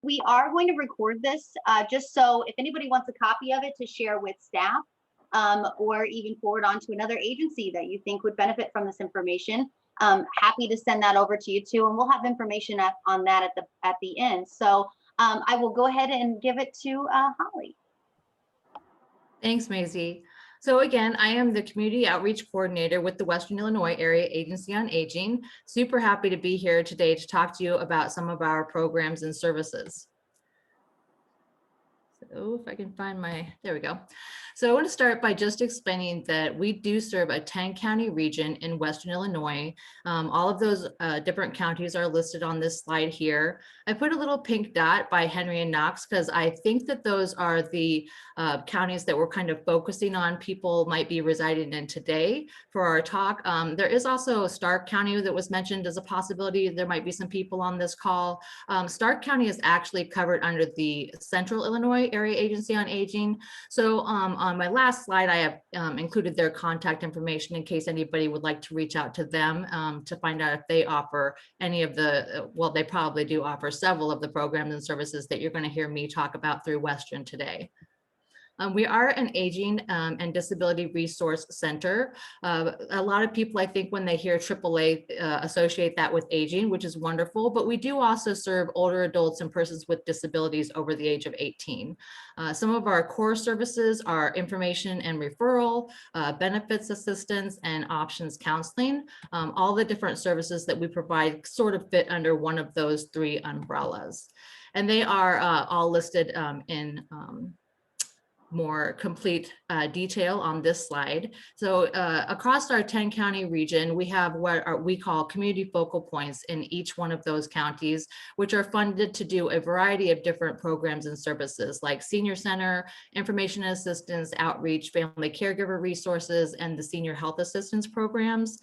we are going to record this just so if anybody wants a copy of it to share with staff, or even forward on to another agency that you think would benefit from this information. Happy to send that over to you too, and we'll have information on that at the end. So I will go ahead and give it to Holly. Thanks, Maisie. So again, I am the Community Outreach Coordinator with the Western Illinois Area Agency on Aging. Super happy to be here today to talk to you about some of our programs and services. So if I can find there we go. So I want to start by just explaining that we do serve a 10-county region in Western Illinois. All of those different counties are listed on this slide here. I put a little pink dot by Henry and Knox because I think that those are the counties that we're kind of focusing on people might be residing in today for our talk. There is also Stark County that was mentioned as a possibility. There might be some people on this call. Stark County is actually covered under the Central Illinois Area Agency on Aging. So on my last slide, I have included their contact information in case anybody would like to reach out to them to find out if they offer any of the, well, they probably do offer several of the programs and services that you're going to hear me talk about through Western today. We are an aging and disability resource center. A lot of people, I think, when they hear AAA, associate that with aging, which is wonderful, but we do also serve older adults and persons with disabilities over the age of 18. Some of our core services are information and referral, benefits assistance, and options counseling. All the different services that we provide sort of fit under one of those three umbrellas. And they are all listed in more complete detail on this slide. So across our 10-county region, we have what we call community focal points in each one of those counties, which are funded to do a variety of different programs and services like senior center, information and assistance, outreach, family caregiver resources, and the senior health assistance programs.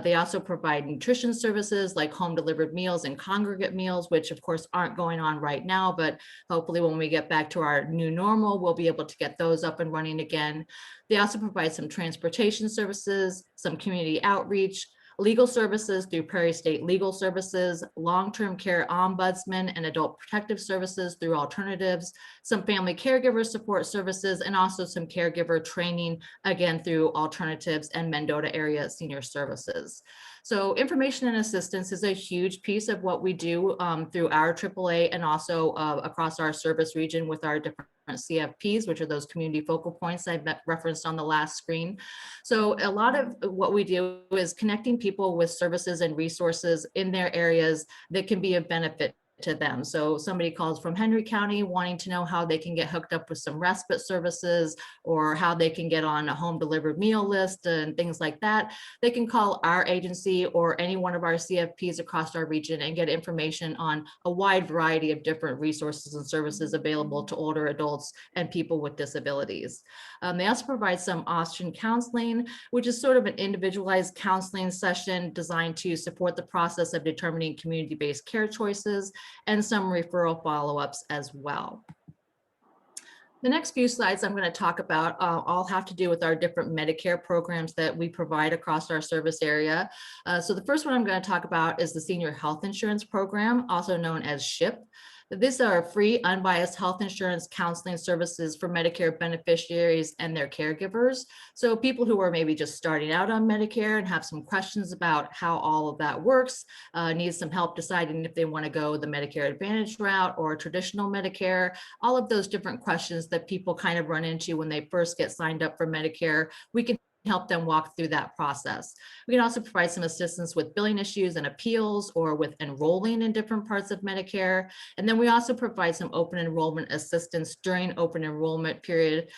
They also provide nutrition services like home delivered meals and congregate meals, which of course aren't going on right now, but hopefully when we get back to our new normal, we'll be able to get those up and running again. They also provide some transportation services, some community outreach, legal services through Prairie State Legal Services, long-term care ombudsman and adult protective services through alternatives, some family caregiver support services, and also some caregiver training, again, through alternatives and Mendota area senior services. So information and assistance is a huge piece of what we do through our AAA and also across our service region with our different CFPs, which are those community focal points I referenced on the last screen. So a lot of what we do is connecting people with services and resources in their areas that can be of benefit to them. So somebody calls from Henry County wanting to know how they can get hooked up with some respite services or how they can get on a home delivered meal list and things like that. They can call our agency or any one of our CFPs across our region and get information on a wide variety of different resources and services available to older adults and people with disabilities. They also provide some option counseling, which is sort of an individualized counseling session designed to support the process of determining community-based care choices, and some referral follow-ups as well. The next few slides I'm going to talk about all have to do with our different Medicare programs that we provide across our service area. So the first one I'm going to talk about is the Senior Health Insurance Program, also known as SHIP. These are free, unbiased health insurance counseling services for Medicare beneficiaries and their caregivers. So people who are maybe just starting out on Medicare and have some questions about how all of that works, need some help deciding if they want to go the Medicare Advantage route or traditional Medicare, all of those different questions that people kind of run into when they first get signed up for Medicare, we can help them walk through that process. We can also provide some assistance with billing issues and appeals or with enrolling in different parts of Medicare. And then we also provide some open enrollment assistance during open enrollment period,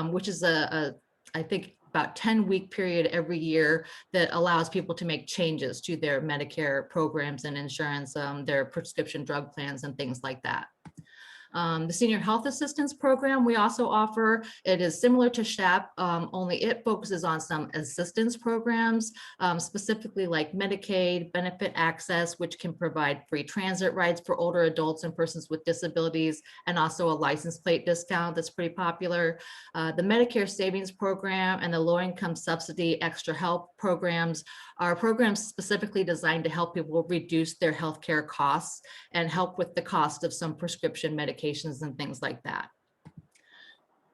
which is I think about 10-week period every year that allows people to make changes to their Medicare programs and insurance, their prescription drug plans and things like that. The Senior Health Assistance Program we also offer. It is similar to SHAP, only it focuses on some assistance programs, specifically like Medicaid, benefit access, which can provide free transit rides for older adults and persons with disabilities, and also a license plate discount that's pretty popular. The Medicare Savings Program and the Low Income Subsidy Extra Help programs are programs specifically designed to help people reduce their healthcare costs and help with the cost of some prescription medications and things like that.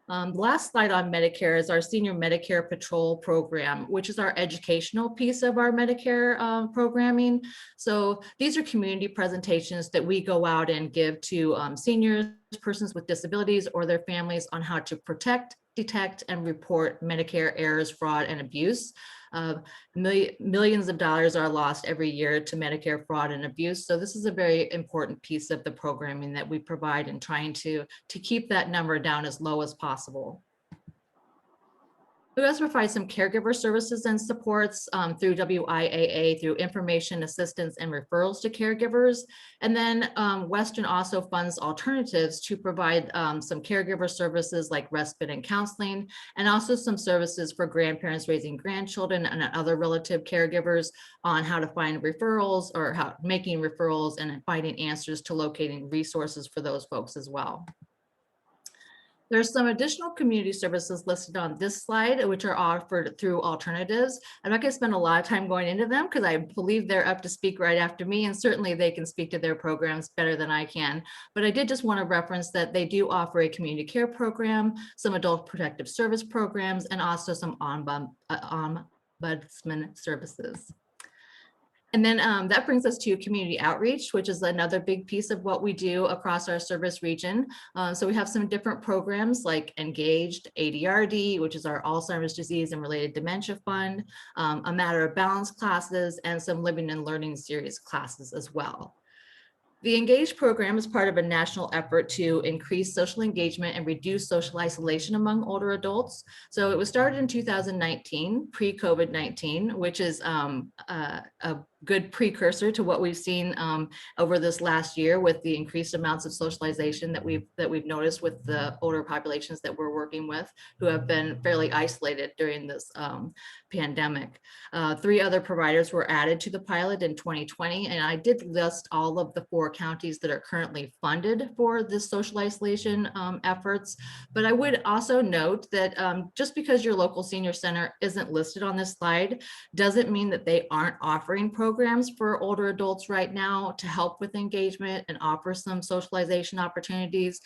Last slide on Medicare is our Senior Medicare Patrol program, which is our educational piece of our Medicare programming. So these are community presentations that we go out and give to seniors, persons with disabilities, or their families on how to protect, detect, and report Medicare errors, fraud, and abuse. Millions of dollars are lost every year to Medicare fraud and abuse. So this is a very important piece of the programming that we provide in trying to keep that number down as low as possible. We also provide some caregiver services and supports through WIAA, through information, assistance, and referrals to caregivers. And then Western also funds alternatives to provide some caregiver services like respite and counseling, and also some services for grandparents raising grandchildren and other relative caregivers on how to find referrals, or how making referrals and finding answers to locating resources for those folks as well. There's some additional community services listed on this slide, which are offered through alternatives. I'm not going to spend a lot of time going into them because I believe they're up to speak right after me, and certainly they can speak to their programs better than I can. But I did just want to reference that they do offer a community care program, some adult protective service programs, and also some ombudsman services. And then that brings us to community outreach, which is another big piece of what we do across our service region. So we have some different programs like Engaged, ADRD, which is our Alzheimer's disease and related dementia fund, a Matter of Balance classes, and some Living and Learning series classes as well. The Engage program is part of a national effort to increase social engagement and reduce social isolation among older adults. So it was started in 2019, pre-COVID-19, which is a good precursor to what we've seen over this last year with the increased amounts of socialization that we've noticed with the older populations that we're working with, who have been fairly isolated during this pandemic. 3 other providers were added to the pilot in 2020, and I did list all of the 4 counties that are currently funded for this social isolation efforts. But I would also note that just because your local senior center isn't listed on this slide doesn't mean that they aren't offering programs for older adults right now to help with engagement and offer some socialization opportunities.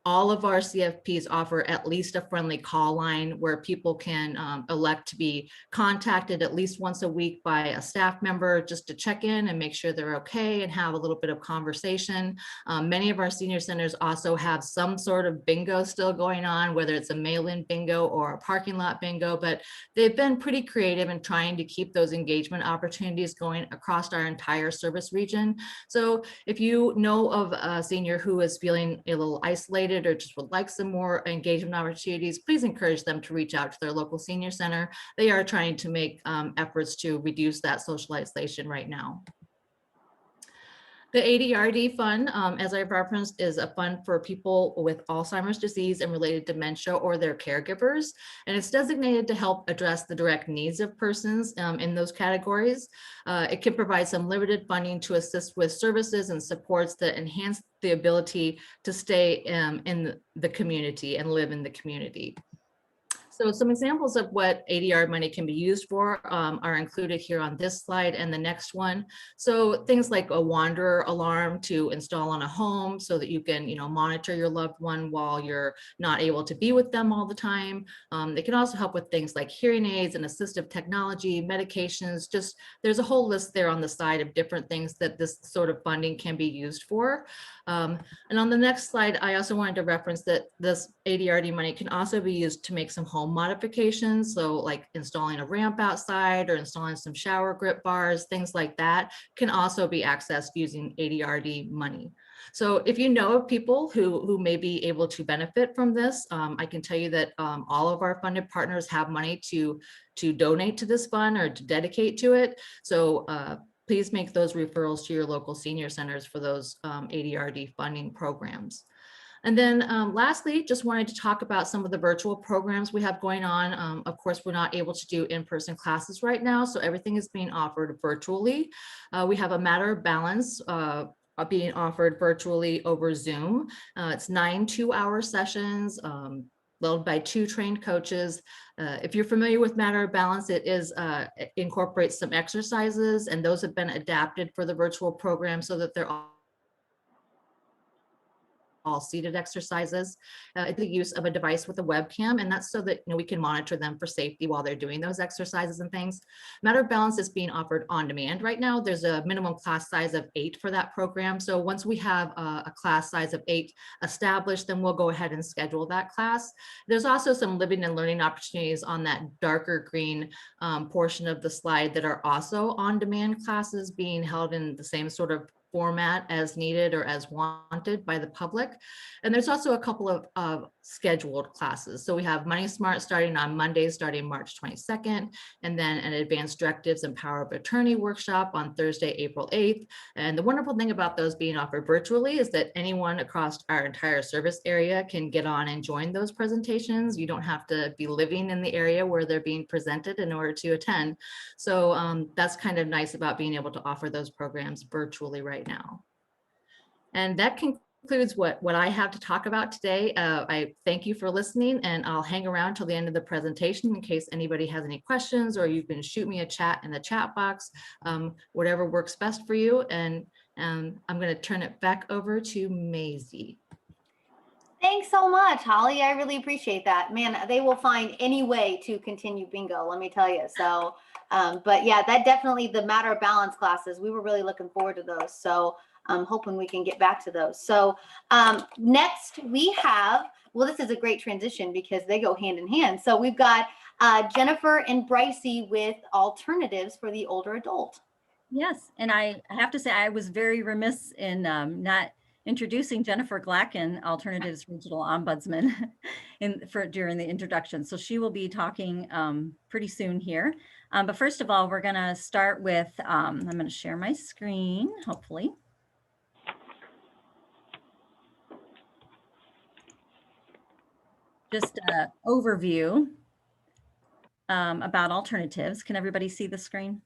All of our CFPs offer at least a friendly call line where people can elect to be contacted at least once a week by a staff member just to check in and make sure they're okay and have a little bit of conversation. Many of our senior centers also have some sort of bingo still going on, whether it's a mail-in bingo or a parking lot bingo, but they've been pretty creative in trying to keep those engagement opportunities going across our entire service region. So if you know of a senior who is feeling a little isolated or just would like some more engagement opportunities, please encourage them to reach out to their local senior center. They are trying to make efforts to reduce that social isolation right now. The ADRD fund, as I referenced, is a fund for people with Alzheimer's disease and related dementia or their caregivers, and it's designated to help address the direct needs of persons in those categories. It can provide some limited funding to assist with services and supports that enhance the ability to stay in the community and live in the community. So some examples of what ADR money can be used for are included here on this slide and the next one. So things like a wanderer alarm to install on a home so that you can, monitor your loved one while you're not able to be with them all the time. They can also help with things like hearing aids and assistive technology, medications, just there's a whole list there on the side of different things that this sort of funding can be used for. And on the next slide, I also wanted to reference that this ADRD money can also be used to make some home modifications. So like installing a ramp outside or installing some shower grip bars, things like that can also be accessed using ADRD money. So if you know of people who may be able to benefit from this, I can tell you that all of our funded partners have money to donate to this fund or to dedicate to it. So please make those referrals to your local senior centers for those ADRD funding programs. And then lastly, just wanted to talk about some of the virtual programs we have going on. Of course, we're not able to do in-person classes right now, so everything is being offered virtually. We have a Matter of Balance being offered virtually over Zoom. It's 9 2-hour sessions led by 2 trained coaches. If you're familiar with Matter of Balance, it incorporates some exercises, and those have been adapted for the virtual program so that they're all seated exercises. It's the use of a device with a webcam, and that's so that we can monitor them for safety while they're doing those exercises and things. Matter of Balance is being offered on demand right now. There's a minimum class size of 8 for that program. So once we have a class size of 8 established, then we'll go ahead and schedule that class. There's also some living and learning opportunities on that darker green portion of the slide that are also on demand classes being held in the same sort of format as needed or as wanted by the public. And there's also a couple of scheduled classes. So we have Money Smart starting on Monday, starting March 22nd, and then an Advanced Directives and Power of Attorney workshop on Thursday, April 8th. And the wonderful thing about those being offered virtually is that anyone across our entire service area can get on and join those presentations. You don't have to be living in the area where they're being presented in order to attend. So that's kind of nice about being able to offer those programs virtually right now. And that concludes what I have to talk about today. I thank you for listening, and I'll hang around till the end of the presentation in case anybody has any questions, or you can shoot me a chat in the chat box, whatever works best for you. And I'm going to turn it back over to Maisie. Thanks so much, Holly. I really appreciate that. Man, they will find any way to continue bingo, let me tell you. So, but yeah, that definitely, the Matter of Balance classes, we were really looking forward to those. So I'm hoping we can get back to those. So next we have, well, this is a great transition because they go hand in hand. So we've got Jennifer and Brycey with alternatives for the older adult. Yes, and I have to say I was very remiss in not introducing Jennifer Glacken, Alternatives Regional Ombudsman, during the introduction. So she will be talking pretty soon here. But first of all, we're going to start with, I'm going to share my screen, hopefully. Just an overview about alternatives. Can everybody see the screen?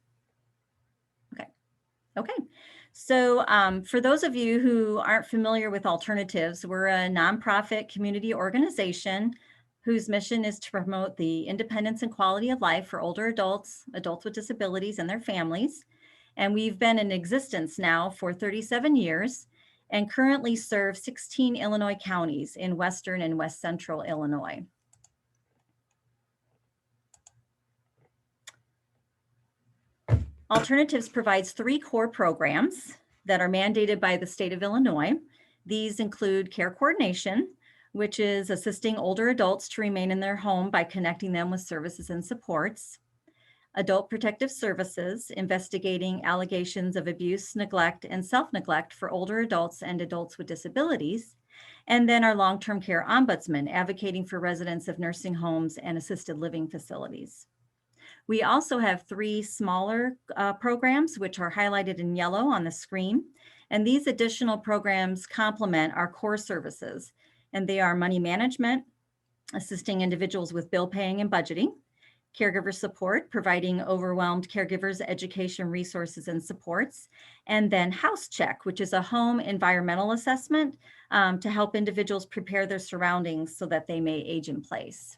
Okay. So for those of you who aren't familiar with Alternatives, we're a nonprofit community organization whose mission is to promote the independence and quality of life for older adults, adults with disabilities, and their families. And we've been in existence now for 37 years and currently serve 16 Illinois counties in Western and West Central Illinois. Alternatives provides 3 core programs that are mandated by the state of Illinois. These include care coordination, which is assisting older adults to remain in their home by connecting them with services and supports. Adult protective services, investigating allegations of abuse, neglect, and self-neglect for older adults and adults with disabilities. And then our long-term care ombudsman, advocating for residents of nursing homes and assisted living facilities. We also have 3 smaller programs, which are highlighted in yellow on the screen. And these additional programs complement our core services. And they are money management, assisting individuals with bill paying and budgeting, caregiver support, providing overwhelmed caregivers education, resources, and supports, and then House Check, which is a home environmental assessment to help individuals prepare their surroundings so that they may age in place.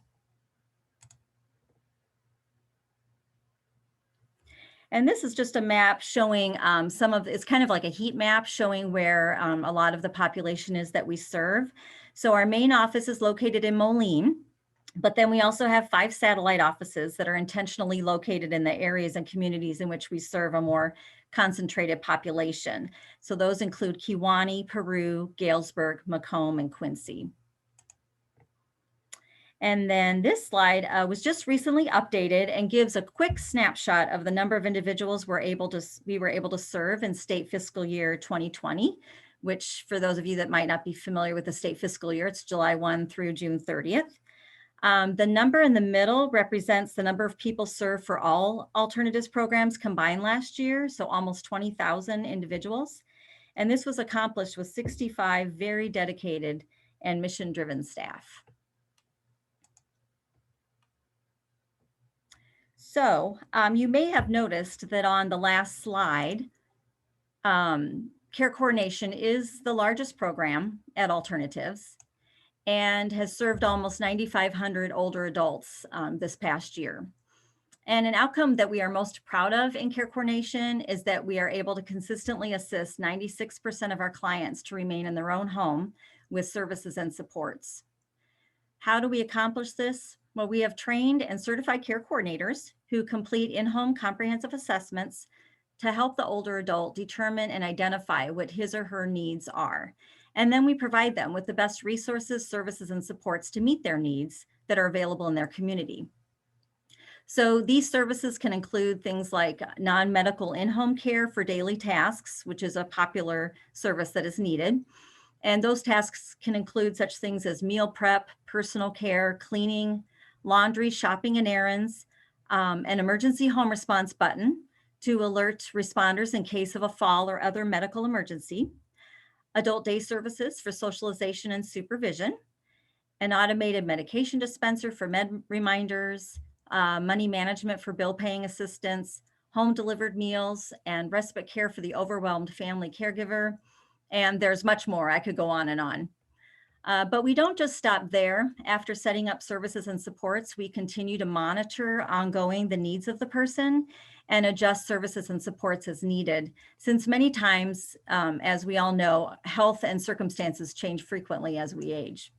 And this is just a map showing it's kind of like a heat map showing where a lot of the population is that we serve. So our main office is located in Moline, but then we also have 5 satellite offices that are intentionally located in the areas and communities in which we serve a more concentrated population. So those include Kewanee, Peru, Galesburg, Macomb, and Quincy. And then this slide was just recently updated and gives a quick snapshot of the number of individuals we were able to serve in state fiscal year 2020, which for those of you that might not be familiar with the state fiscal year, it's July 1 through June 30th. The number in the middle represents the number of people served for all alternatives programs combined last year, so almost 20,000 individuals. And this was accomplished with 65 very dedicated and mission-driven staff. So you may have noticed that on the last slide, Care Coordination is the largest program at Alternatives and has served almost 9,500 older adults this past year. And an outcome that we are most proud of in Care Coordination is that we are able to consistently assist 96% of our clients to remain in their own home with services and supports. How do we accomplish this? Well, we have trained and certified care coordinators who complete in-home comprehensive assessments to help the older adult determine and identify what his or her needs are. And then we provide them with the best resources, services, and supports to meet their needs that are available in their community. So these services can include things like non-medical in-home care for daily tasks, which is a popular service that is needed. And those tasks can include such things as meal prep, personal care, cleaning, laundry, shopping and errands, an emergency home response button to alert responders in case of a fall or other medical emergency, adult day services for socialization and supervision, an automated medication dispenser for med reminders, money management for bill paying assistance, home delivered meals, and respite care for the overwhelmed family caregiver. And there's much more. I could go on and on. But we don't just stop there. After setting up services and supports, we continue to monitor ongoing the needs of the person and adjust services and supports as needed, since many times, as we all know, health and circumstances change frequently as we age.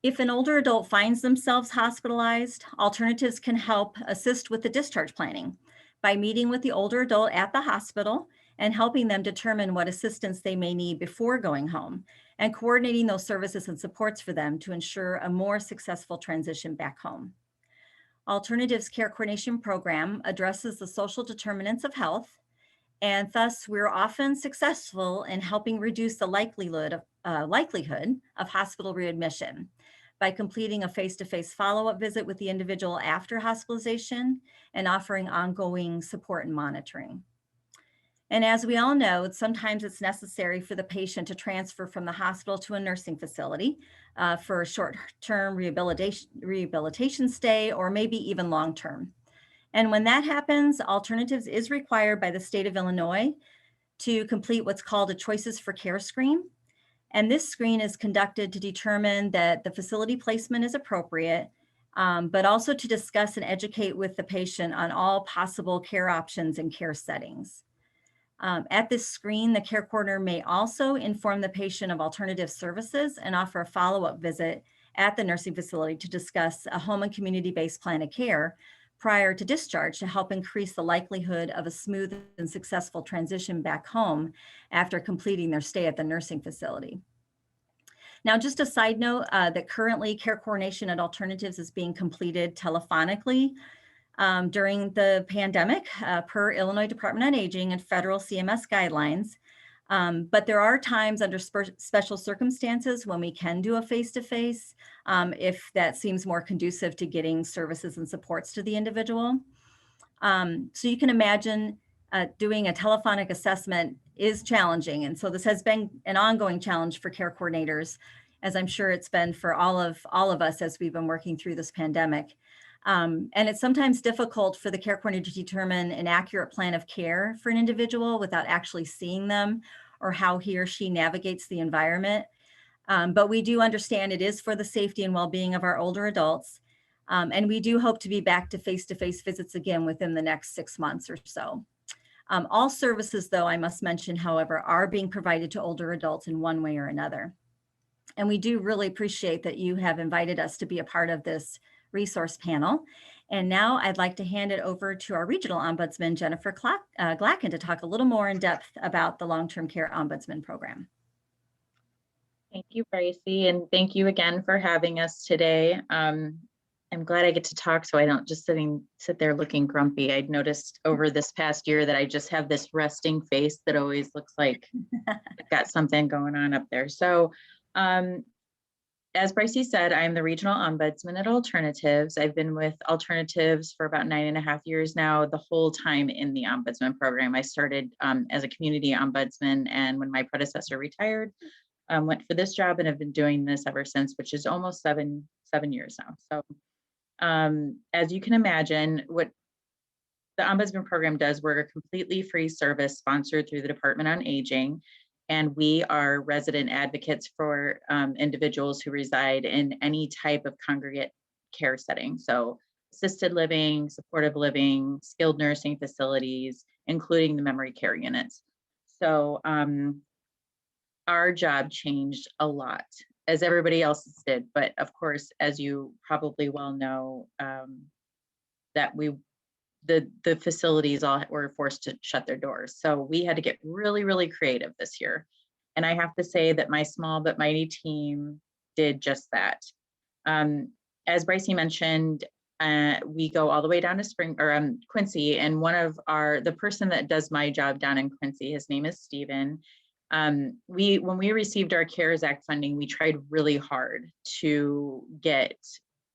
If an older adult finds themselves hospitalized, Alternatives can help assist with the discharge planning by meeting with the older adult at the hospital and helping them determine what assistance they may need before going home, and coordinating those services and supports for them to ensure a more successful transition back home. Alternatives Care Coordination Program addresses the social determinants of health, and thus we're often successful in helping reduce the likelihood of hospital readmission by completing a face-to-face follow-up visit with the individual after hospitalization and offering ongoing support and monitoring. And as we all know, sometimes it's necessary for the patient to transfer from the hospital to a nursing facility for a short-term rehabilitation stay, or maybe even long-term. And when that happens, Alternatives is required by the state of Illinois to complete what's called a Choices for Care screen. And this screen is conducted to determine that the facility placement is appropriate, but also to discuss and educate with the patient on all possible care options and care settings. At this screen, the care coordinator may also inform the patient of alternative services and offer a follow-up visit at the nursing facility to discuss a home and community-based plan of care prior to discharge to help increase the likelihood of a smooth and successful transition back home after completing their stay at the nursing facility. Now, just a side note that currently care coordination at Alternatives is being completed telephonically during the pandemic per Illinois Department on Aging and federal CMS guidelines. But there are times under special circumstances when we can do a face-to-face if that seems more conducive to getting services and supports to the individual. So you can imagine doing a telephonic assessment is challenging. And so this has been an ongoing challenge for care coordinators, as I'm sure it's been for all of us as we've been working through this pandemic. And it's sometimes difficult for the care coordinator to determine an accurate plan of care for an individual without actually seeing them or how he or she navigates the environment. But we do understand it is for the safety and well-being of our older adults. And we do hope to be back to face-to-face visits again within the next 6 months or so. All services, though, I must mention, however, are being provided to older adults in one way or another. And we do really appreciate that you have invited us to be a part of this resource panel. And now I'd like to hand it over to our Regional Ombudsman, Jennifer Glacken, to talk a little more in depth about the Long-Term Care Ombudsman Program. Thank you, Bracy, and thank you again for having us today. I'm glad I get to talk so I don't just sit there looking grumpy. I'd noticed over this past year that I just have this resting face that always looks like I've got something going on up there. So as Brycey said, I'm the regional ombudsman at Alternatives. I've been with Alternatives for about 9.5 years now, the whole time in the ombudsman program. I started as a community ombudsman, and when my predecessor retired, went for this job and have been doing this ever since, which is almost seven years now. So as you can imagine, what the ombudsman program does, we're a completely free service sponsored through the Department on Aging. And we are resident advocates for individuals who reside in any type of congregate care setting. So assisted living, supportive living, skilled nursing facilities, including the memory care units. So our job changed a lot, as everybody else's did. But of course, as you probably well know, that the facilities all were forced to shut their doors. So we had to get really, really creative this year. And I have to say that my small but mighty team did just that. As Brycey mentioned, we go all the way down to Quincy, and the person that does my job down in Quincy, his name is Steven. When we received our CARES Act funding, we tried really hard to get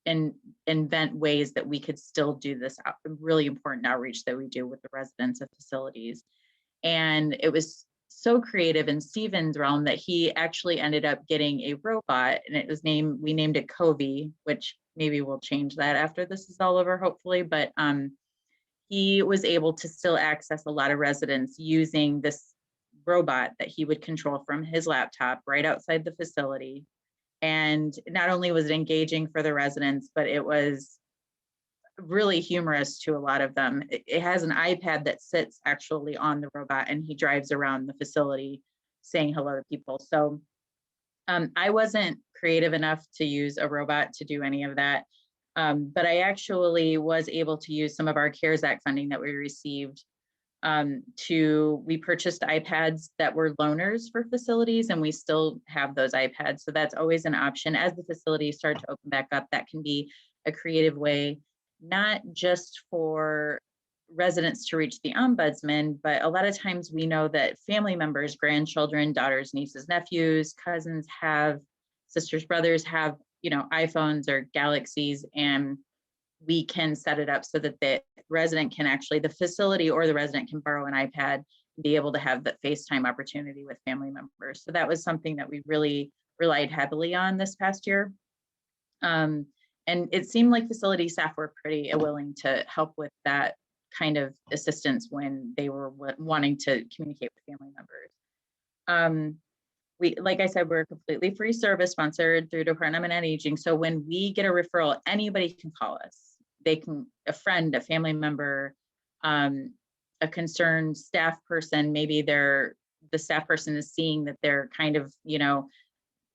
and invent ways that we could still do this really important outreach that we do with the residents of facilities. And it was so creative in Steven's realm that he actually ended up getting a robot, and we named it Covey, which maybe we'll change that after this is all over, hopefully. But he was able to still access a lot of residents using this robot that he would control from his laptop right outside the facility. And not only was it engaging for the residents, but it was really humorous to a lot of them. It has an iPad that sits actually on the robot, and he drives around the facility saying hello to people. So I wasn't creative enough to use a robot to do any of that. But I actually was able to use some of our CARES Act funding that we received. We purchased iPads that were loaners for facilities, and we still have those iPads. So that's always an option as the facilities start to open back up. That can be a creative way, not just for residents to reach the ombudsman, but a lot of times we know that family members, grandchildren, daughters, nieces, nephews, cousins sisters, brothers have, iPhones or Galaxies, and we can set it up so that the facility or the resident can borrow an iPad and be able to have that FaceTime opportunity with family members. So that was something that we really relied heavily on this past year. And it seemed like facility staff were pretty willing to help with that kind of assistance when they were wanting to communicate with family members. Like I said, we're a completely free service sponsored through Department on Aging. So when we get a referral, anybody can call us. A friend, a family member, a concerned staff person, maybe the staff person is seeing that they're kind of,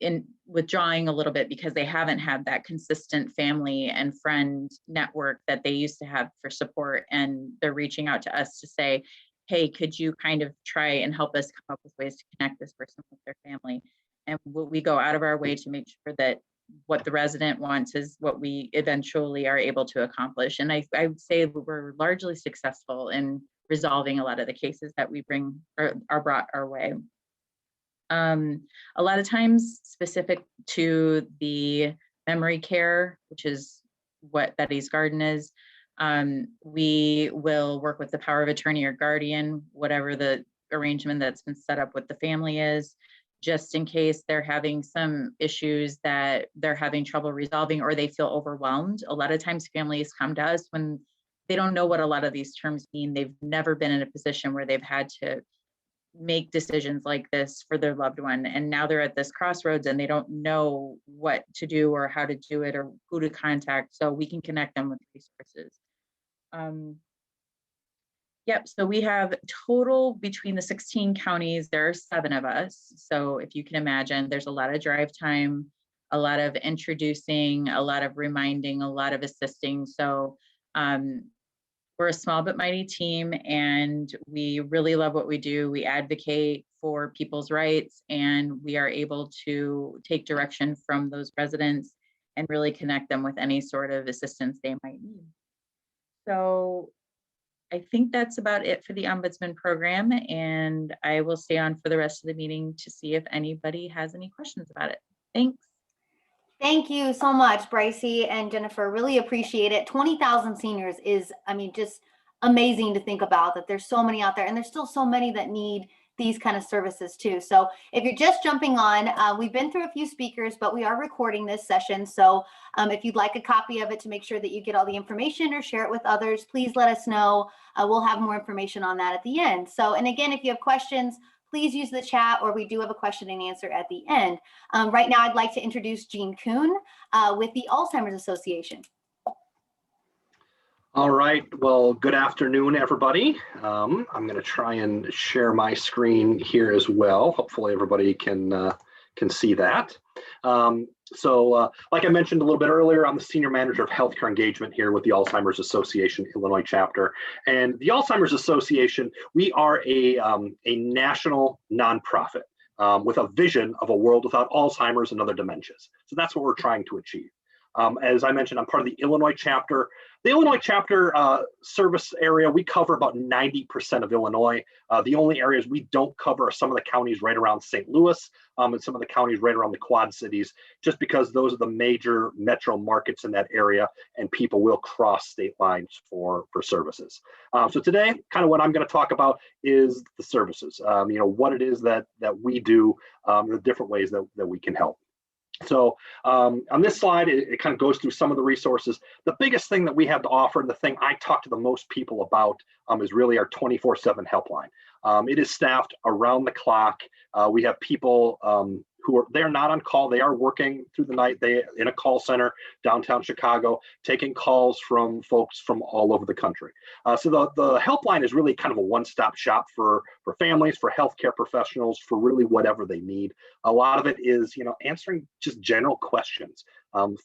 in withdrawing a little bit because they haven't had that consistent family and friend network that they used to have for support. And they're reaching out to us to say, hey, could you kind of try and help us come up with ways to connect this person with their family? And we go out of our way to make sure that what the resident wants is what we eventually are able to accomplish. And I would say we're largely successful in resolving a lot of the cases that we bring or are brought our way. A lot of times specific to the memory care, which is what Betty's Garden is, we will work with the power of attorney or guardian, whatever the arrangement that's been set up with the family is, just in case they're having some issues that they're having trouble resolving or they feel overwhelmed. A lot of times families come to us when they don't know what a lot of these terms mean. They've never been in a position where they've had to make decisions like this for their loved one. And now they're at this crossroads and they don't know what to do or how to do it or who to contact. So we can connect them with resources. Yep, so we have total between the 16 counties, there are 7 of us. So if you can imagine, there's a lot of drive time, a lot of introducing, a lot of reminding, a lot of assisting. So we're a small but mighty team, and we really love what we do. We advocate for people's rights, and we are able to take direction from those residents and really connect them with any sort of assistance they might need. So I think that's about it for the Ombudsman program, and I will stay on for the rest of the meeting to see if anybody has any questions about it. Thanks. Thank you so much, Brycey and Jennifer. Really appreciate it. 20,000 seniors is, I mean, just amazing to think about that there's so many out there, and there's still so many that need these kind of services too. So if you're just jumping on, we've been through a few speakers, but we are recording this session. So if you'd like a copy of it to make sure that you get all the information or share it with others, please let us know. We'll have more information on that at the end. So, and again, if you have questions, please use the chat, or we do have a question and answer at the end. Right now, I'd like to introduce Jean Kuhn with the Alzheimer's Association. All right, well, good afternoon, everybody. I'm going to try and share my screen here as well. Hopefully everybody can see that. Like I mentioned a little bit earlier, I'm the Senior Manager of Healthcare Engagement here with the Alzheimer's Association Illinois chapter. And the Alzheimer's Association, we are a national nonprofit with a vision of a world without Alzheimer's and other dementias. So that's what we're trying to achieve. As I mentioned, I'm part of the Illinois chapter. The Illinois chapter service area, we cover about 90% of Illinois. The only areas we don't cover are some of the counties right around St. Louis and some of the counties right around the Quad Cities, just because those are the major metro markets in that area, and people will cross state lines for services. So today, kind of what I'm going to talk about is the services, what it is that we do, the different ways that we can help. So on this slide, it kind of goes through some of the resources. The biggest thing that we have to offer, and the thing I talk to the most people about, is really our 24/7 helpline. It is staffed around the clock. We have people they're not on call. They are working through the night. They in a call center downtown Chicago, taking calls from folks from all over the country. So the helpline is really kind of a one-stop shop for families, for healthcare professionals, for really whatever they need. A lot of it is, answering just general questions.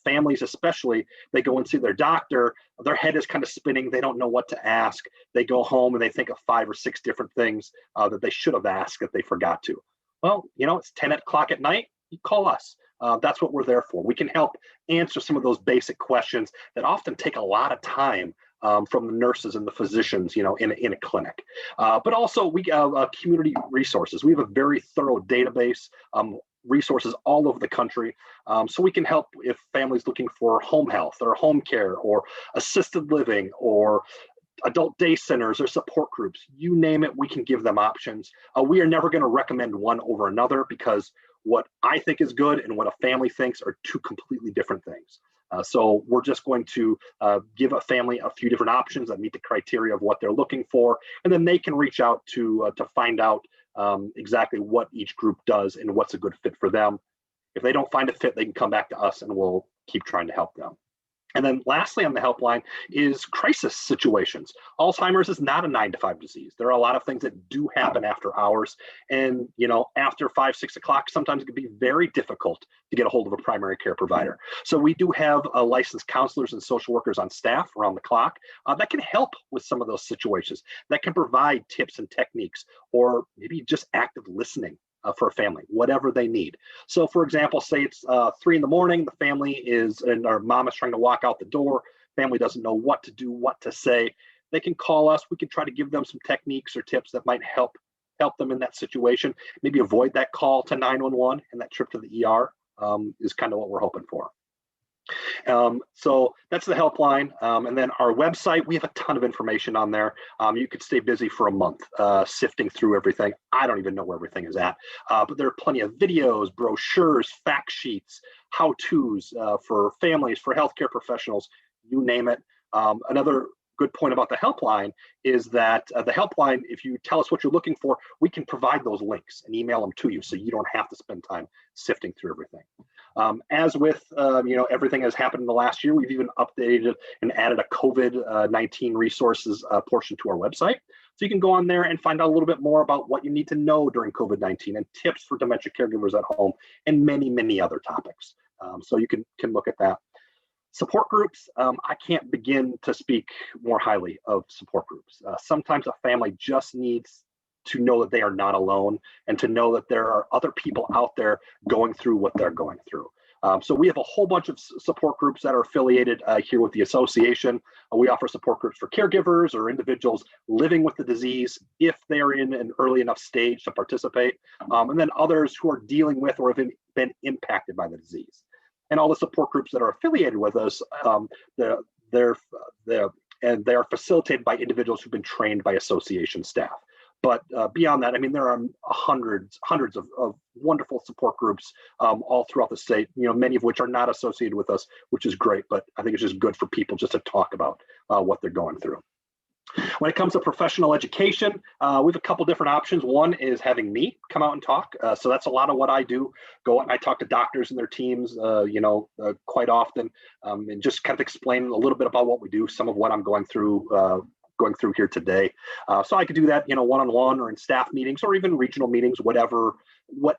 Families especially, they go and see their doctor, their head is kind of spinning, they don't know what to ask. They go home and they think of 5 or 6 different things that they should have asked that they forgot to. Well, it's 10 o'clock at night, you call us. That's what we're there for. We can help answer some of those basic questions that often take a lot of time from the nurses and the physicians, in a clinic. But also we have community resources. We have a very thorough database, resources all over the country. So we can help if families looking for home health or home care or assisted living or adult day centers or support groups, you name it, we can give them options. We are never going to recommend one over another, because what I think is good and what a family thinks are two completely different things. So we're just going to give a family a few different options that meet the criteria of what they're looking for, and then they can reach out to find out exactly what each group does and what's a good fit for them. If they don't find a fit, they can come back to us and we'll keep trying to help them. And then lastly on the helpline is crisis situations. Alzheimer's is not a 9-to-5 disease. There are a lot of things that do happen after hours. And, after 5, 6 o'clock, sometimes it can be very difficult to get a hold of a primary care provider. So we do have licensed counselors and social workers on staff around the clock that can help with some of those situations, that can provide tips and techniques, or maybe just active listening for a family, whatever they need. So for example, say it's 3 in the morning, the family and our mom is trying to walk out the door, family doesn't know what to do, what to say. They can call us, we can try to give them some techniques or tips that might help them in that situation. Maybe avoid that call to 911 and that trip to the ER is kind of what we're hoping for. So that's the helpline. And then our website, we have a ton of information on there. You could stay busy for a month sifting through everything. I don't even know where everything is at, but there are plenty of videos, brochures, fact sheets, how-tos for families, for healthcare professionals, you name it. Another good point about the helpline is that the helpline, if you tell us what you're looking for, we can provide those links and email them to you, so you don't have to spend time sifting through everything. As with everything has happened in the last year, we've even updated and added a COVID-19 resources portion to our website. So you can go on there and find out a little bit more about what you need to know during COVID-19 and tips for dementia caregivers at home and many, many other topics. So you can look at that. Support groups, I can't begin to speak more highly of support groups. Sometimes a family just needs to know that they are not alone and to know that there are other people out there going through what they're going through. So we have a whole bunch of support groups that are affiliated here with the association. We offer support groups for caregivers or individuals living with the disease if they're in an early enough stage to participate, and then others who are dealing with or have been impacted by the disease. and all the support groups that are affiliated with us, and they are facilitated by individuals who've been trained by association staff. But beyond that, I mean, there are hundreds of wonderful support groups all throughout the state, many of which are not associated with us, which is great, but I think it's just good for people just to talk about what they're going through. When it comes to professional education, we have a couple different options. One is having me come out and talk. So that's a lot of what I do. Go out and I talk to doctors and their teams, quite often, and just kind of explain a little bit about what we do, some of what I'm going through here today. So I could do that, one-on-one or in staff meetings or even regional meetings, whatever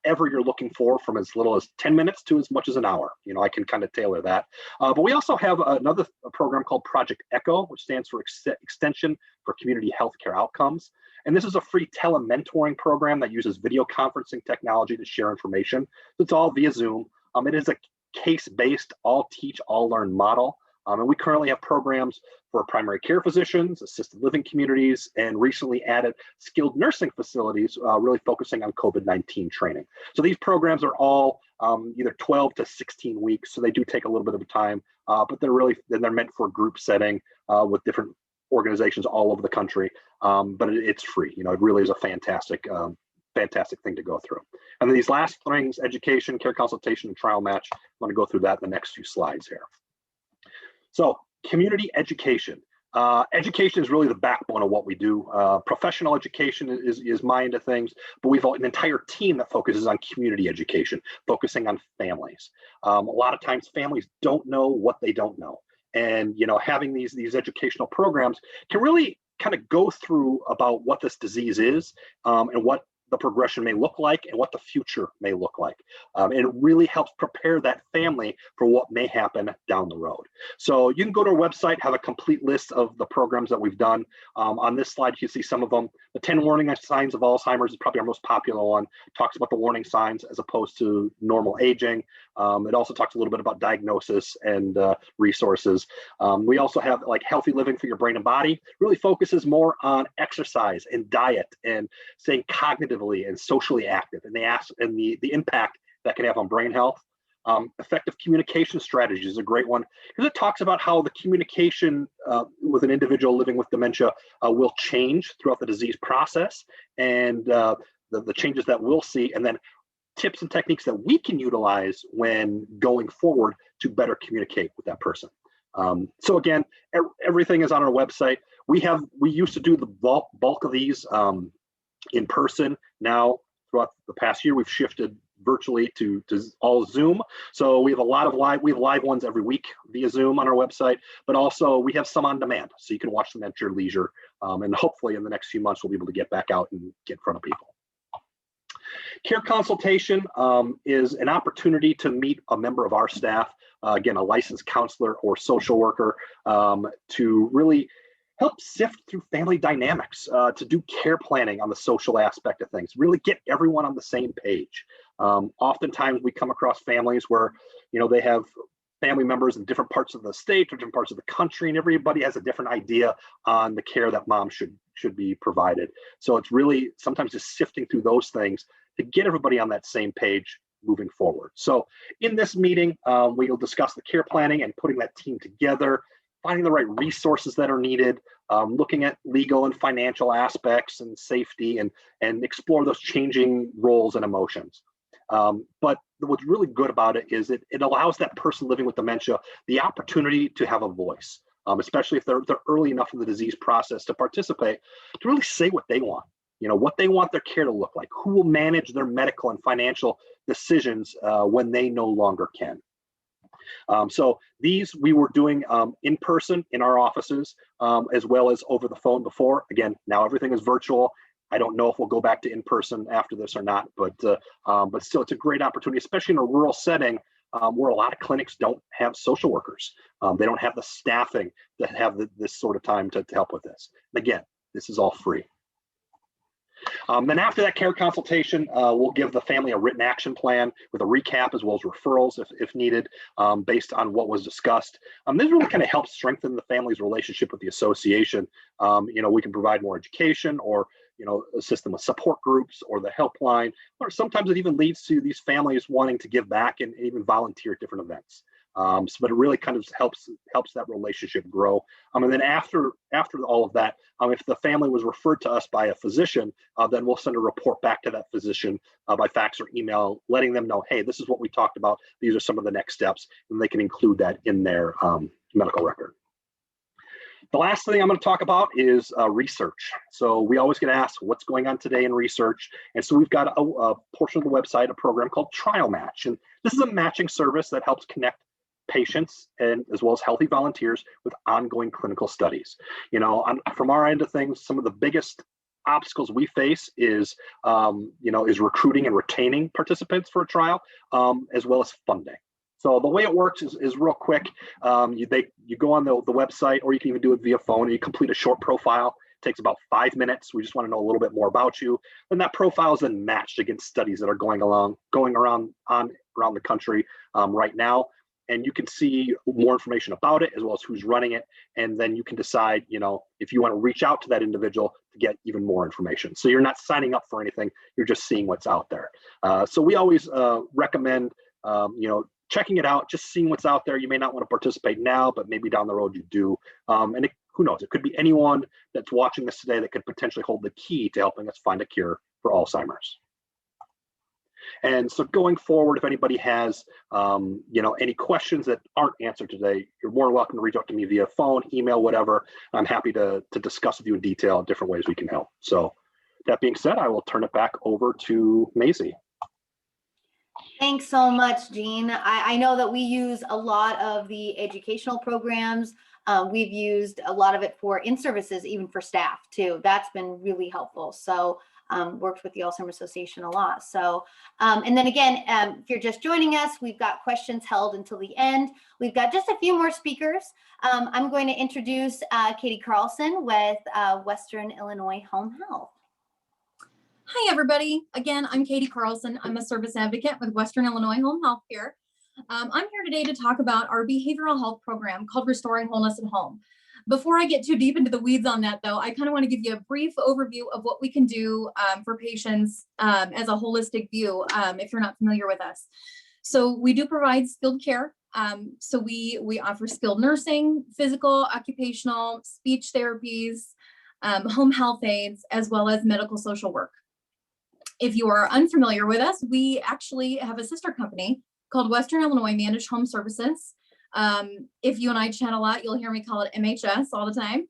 you're looking for, from as little as 10 minutes to as much as an hour. I can kind of tailor that. But we also have another program called Project ECHO, which stands for Extension for Community Healthcare Outcomes. And this is a free tele-mentoring program that uses video conferencing technology to share information. It's all via Zoom. It is a case-based, all teach, all learn model. And we currently have programs for primary care physicians, assisted living communities, and recently added skilled nursing facilities, really focusing on COVID-19 training. So these programs are all either 12 to 16 weeks, so they do take a little bit of time, but they're meant for a group setting with different organizations all over the country. But it's free. It really is a fantastic thing to go through. And then these last things: education, care consultation, and trial match. I'm going to go through that in the next few slides here. So community education. Education is really the backbone of what we do. Professional education is my end of things, but we've an entire team that focuses on community education, focusing on families. A lot of times families don't know what they don't know. And, having these educational programs can really kind of go through about what this disease is, and what the progression may look like and what the future may look like. And it really helps prepare that family for what may happen down the road. So you can go to our website, have a complete list of the programs that we've done. On this slide, you see some of them. The 10 warning signs of Alzheimer's is probably our most popular one. It talks about the warning signs as opposed to normal aging. It also talks a little bit about diagnosis and resources. We also have like healthy living for your brain and body. Really focuses more on exercise and diet and staying cognitively and socially active, and the impact that can have on brain health. Effective communication strategies is a great one, because it talks about how the communication with an individual living with dementia will change throughout the disease process, and the changes that we'll see, and then tips and techniques that we can utilize when going forward to better communicate with that person. So again, everything is on our website. We used to do the bulk of these in person. Now, throughout the past year, we've shifted virtually to all Zoom. So we have live ones every week via Zoom on our website, but also we have some on demand, so you can watch them at your leisure. And hopefully in the next few months, we'll be able to get back out and get in front of people. Care consultation is an opportunity to meet a member of our staff, again, a licensed counselor or social worker, to really help sift through family dynamics, to do care planning on the social aspect of things, really get everyone on the same page. Oftentimes we come across families where, they have family members in different parts of the state or different parts of the country, and everybody has a different idea on the care that mom should be provided. So it's really sometimes just sifting through those things to get everybody on that same page moving forward. So in this meeting, we will discuss the care planning and putting that team together, finding the right resources that are needed, looking at legal and financial aspects and safety, and explore those changing roles and emotions. But what's really good about it is it allows that person living with dementia the opportunity to have a voice, especially if they're early enough in the disease process to participate, to really say what they want, what they want their care to look like, who will manage their medical and financial decisions when they no longer can. So these we were doing in person in our offices, as well as over the phone before. Again, now everything is virtual. I don't know if we'll go back to in person after this or not, but still, it's a great opportunity, especially in a rural setting where a lot of clinics don't have social workers. They don't have the staffing to have this sort of time to help with this. And again, this is all free. Then after that care consultation, we'll give the family a written action plan with a recap as well as referrals if needed, based on what was discussed. This really kind of helps strengthen the family's relationship with the association. We can provide more education, or assist them with support groups or the helpline, or sometimes it even leads to these families wanting to give back and even volunteer at different events. But it really kind of helps that relationship grow. And then after all of that, if the family was referred to us by a physician, then we'll send a report back to that physician by fax or email, letting them know, hey, this is what we talked about. These are some of the next steps, and they can include that in their medical record. The last thing I'm going to talk about is research. So we always get asked what's going on today in research. And so we've got a portion of the website, a program called Trial Match. And this is a matching service that helps connect patients and as well as healthy volunteers with ongoing clinical studies. From our end of things, some of the biggest obstacles we face is recruiting and retaining participants for a trial, as well as funding. So the way it works is real quick. You go on the website, or you can even do it via phone, and you complete a short profile. It takes about 5 minutes. We just want to know a little bit more about you. And that profile is then matched against studies that are going around the country right now. And you can see more information about it, as well as who's running it. And then you can decide, if you want to reach out to that individual to get even more information. So you're not signing up for anything. You're just seeing what's out there. So we always recommend, checking it out, just seeing what's out there. You may not want to participate now, but maybe down the road you do. Who knows? It could be anyone that's watching this today that could potentially hold the key to helping us find a cure for Alzheimer's. And so going forward, if anybody has, any questions that aren't answered today, you're more than welcome to reach out to me via phone, email, whatever. I'm happy to discuss with you in detail different ways we can help. So that being said, I will turn it back over to Maisie. Thanks so much, Gene. I know that we use a lot of the educational programs. We've used a lot of it for in-services, even for staff too. That's been really helpful. So worked with the Alzheimer's Association a lot. So, and then again, if you're just joining us, we've got questions held until the end. We've got just a few more speakers. I'm going to introduce Katie Carlson with Western Illinois Home Health. Hi, everybody. Again, I'm Katie Carlson. I'm a service advocate with Western Illinois Home Health Care. I'm here today to talk about our behavioral health program called Restoring Wellness at Home. Before I get too deep into the weeds on that, though, I kind of want to give you a brief overview of what we can do for patients as a holistic view, if you're not familiar with us. So we do provide skilled care. So we offer skilled nursing, physical, occupational, speech therapies, home health aides, as well as medical social work. If you are unfamiliar with us, we actually have a sister company called Western Illinois Managed Home Services. If you and I chat a lot, you'll hear me call it MHS all the time.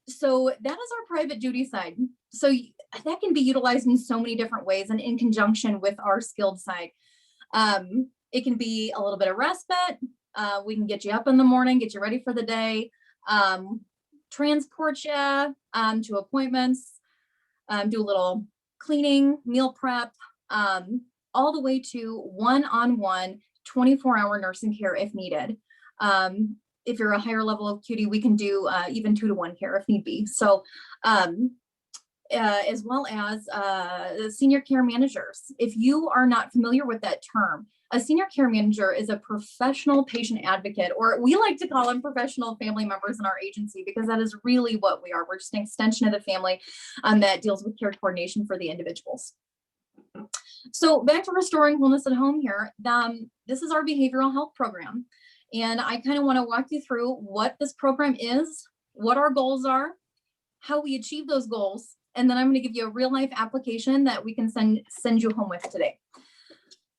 So that is our private duty side. So that can be utilized in so many different ways and in conjunction with our skilled side. It can be a little bit of respite. We can get you up in the morning, get you ready for the day, transport you to appointments, do a little cleaning, meal prep, all the way to one-on-one 24-hour nursing care if needed. If you're a higher level of acuity, we can do even 2-to-1 care if need be. So as well as senior care managers. If you are not familiar with that term, a senior care manager is a professional patient advocate, or we like to call them professional family members in our agency, because that is really what we are. We're just an extension of the family that deals with care coordination for the individuals. So back to Restoring Wellness at Home here. This is our behavioral health program. And I kind of want to walk you through what this program is, what our goals are, how we achieve those goals. And then I'm going to give you a real life application that we can send you home with today.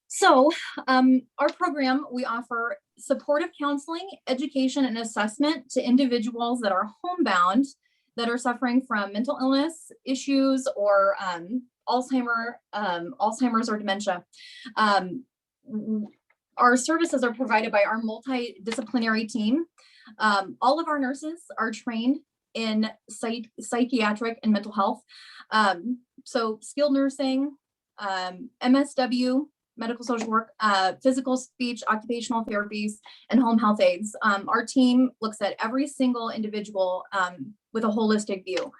So our program, we offer supportive counseling, education, and assessment to individuals that are homebound, that are suffering from mental illness issues or Alzheimer's or dementia. Our services are provided by our multidisciplinary team. All of our nurses are trained in psychiatric and mental health. So skilled nursing, MSW, medical social work, physical, speech, occupational therapies, and home health aides. Our team looks at every single individual with a holistic view.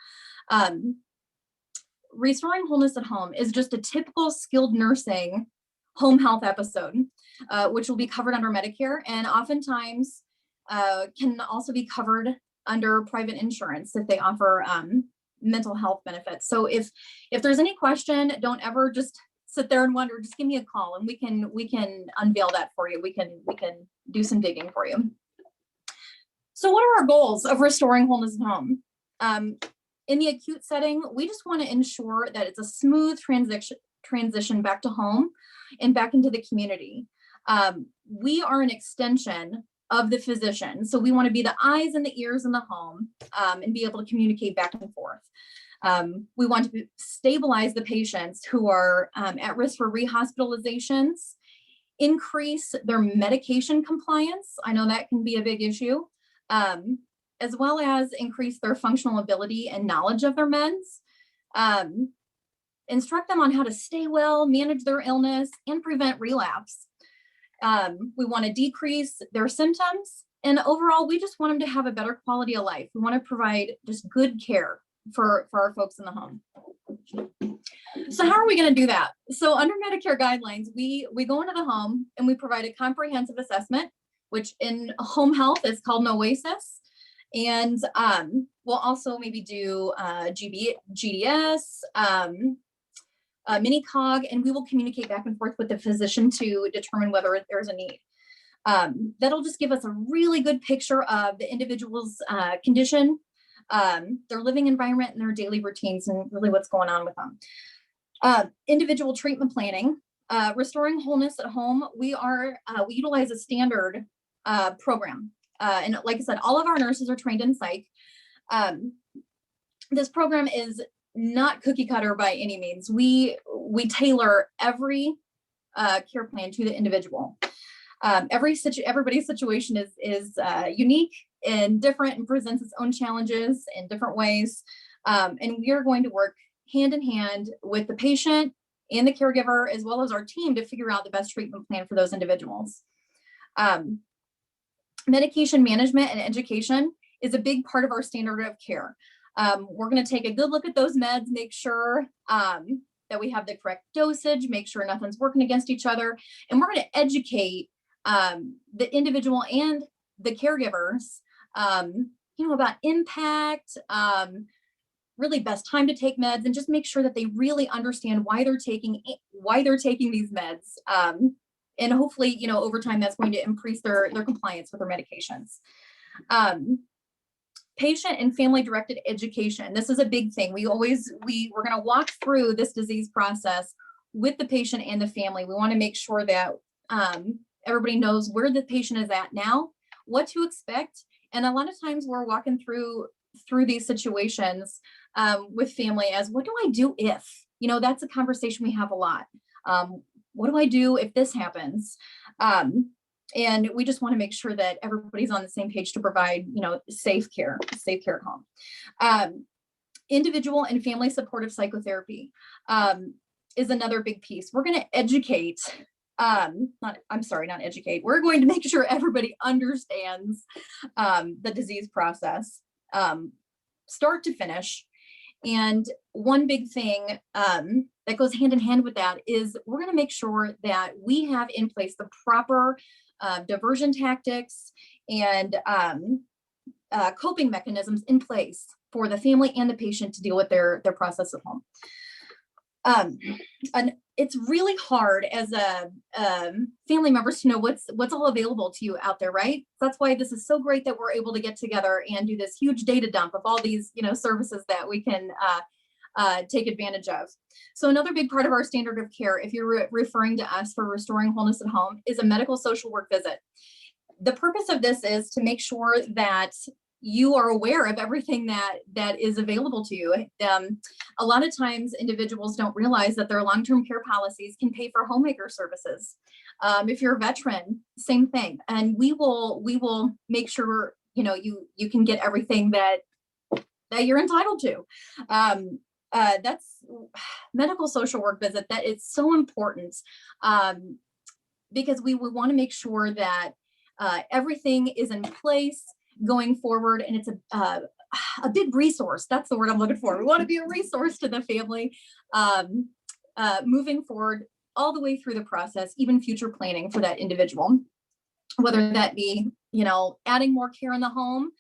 Restoring Wholeness at Home is just a typical skilled nursing home health episode, which will be covered under Medicare, and oftentimes can also be covered under private insurance if they offer mental health benefits. So if there's any question, don't ever just sit there and wonder, just give me a call and we can unveil that for you. We can do some digging for you. So what are our goals of restoring wholeness at home? In the acute setting, we just want to ensure that it's a smooth transition back to home and back into the community. We are an extension of the physician. So we want to be the eyes and the ears in the home and be able to communicate back and forth. We want to stabilize the patients who are at risk for rehospitalizations, increase their medication compliance. I know that can be a big issue, as well as increase their functional ability and knowledge of their meds. Instruct them on how to stay well, manage their illness, and prevent relapse. We want to decrease their symptoms. And overall, we just want them to have a better quality of life. We want to provide just good care for our folks in the home. So how are we going to do that? So under Medicare guidelines, we go into the home and we provide a comprehensive assessment, which in home health is called an OASIS. And we'll also maybe do GDS, mini-cog, and we will communicate back and forth with the physician to determine whether there's a need. That'll just give us a really good picture of the individual's condition, their living environment, and their daily routines, and really what's going on with them. Individual treatment planning, restoring wholeness at home. We utilize a standard program. And like I said, all of our nurses are trained in psych. This program is not cookie cutter by any means. We tailor every care plan to the individual. Everybody's situation is unique and different and presents its own challenges in different ways. And we are going to work hand in hand with the patient and the caregiver, as well as our team, to figure out the best treatment plan for those individuals. Medication management and education is a big part of our standard of care. We're going to take a good look at those meds, make sure that we have the correct dosage, make sure nothing's working against each other. And we're going to educate the individual and the caregivers, about impact, really best time to take meds, and just make sure that they really understand why they're taking these meds. And hopefully, over time, that's going to increase their compliance with their medications. Patient and family directed education. This is a big thing. We're going to walk through this disease process with the patient and the family. We want to make sure that everybody knows where the patient is at now, what to expect. And a lot of times we're walking through these situations with family as, what do I do if? That's a conversation we have a lot. What do I do if this happens? And we just want to make sure that everybody's on the same page to provide, safe care at home. Individual and family supportive psychotherapy is another big piece. We're going to educate, not educate. We're going to make sure everybody understands the disease process, start to finish. And one big thing that goes hand in hand with that is we're going to make sure that we have in place the proper diversion tactics and coping mechanisms in place for the family and the patient to deal with their process at home. And it's really hard as a family members to know what's all available to you out there, right? That's why this is so great that we're able to get together and do this huge data dump of all these, services that we can take advantage of. So another big part of our standard of care, if you're referring to us for restoring wholeness at home, is a medical social work visit. The purpose of this is to make sure that you are aware of everything that is available to you. A lot of times individuals don't realize that their long-term care policies can pay for homemaker services. If you're a veteran, same thing. And we will make sure, you can get everything that you're entitled to. That's medical social work visit. That it's so important because we want to make sure that everything is in place going forward, and it's a big resource. That's the word I'm looking for. We want to be a resource to the family moving forward all the way through the process, even future planning for that individual, whether that be, adding more care in the home,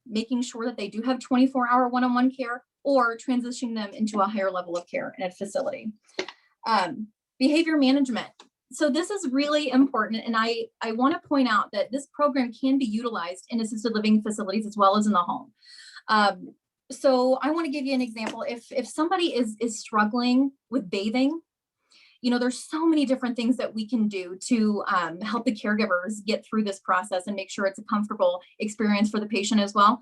making sure that they do have 24-hour one-on-one care, or transitioning them into a higher level of care in a facility. Behavior management. So this is really important. And I want to point out that this program can be utilized in assisted living facilities as well as in the home. So I want to give you an example. If somebody is struggling with bathing, you know, there's so many different things that we can do to help the caregivers get through this process and make sure it's a comfortable experience for the patient as well.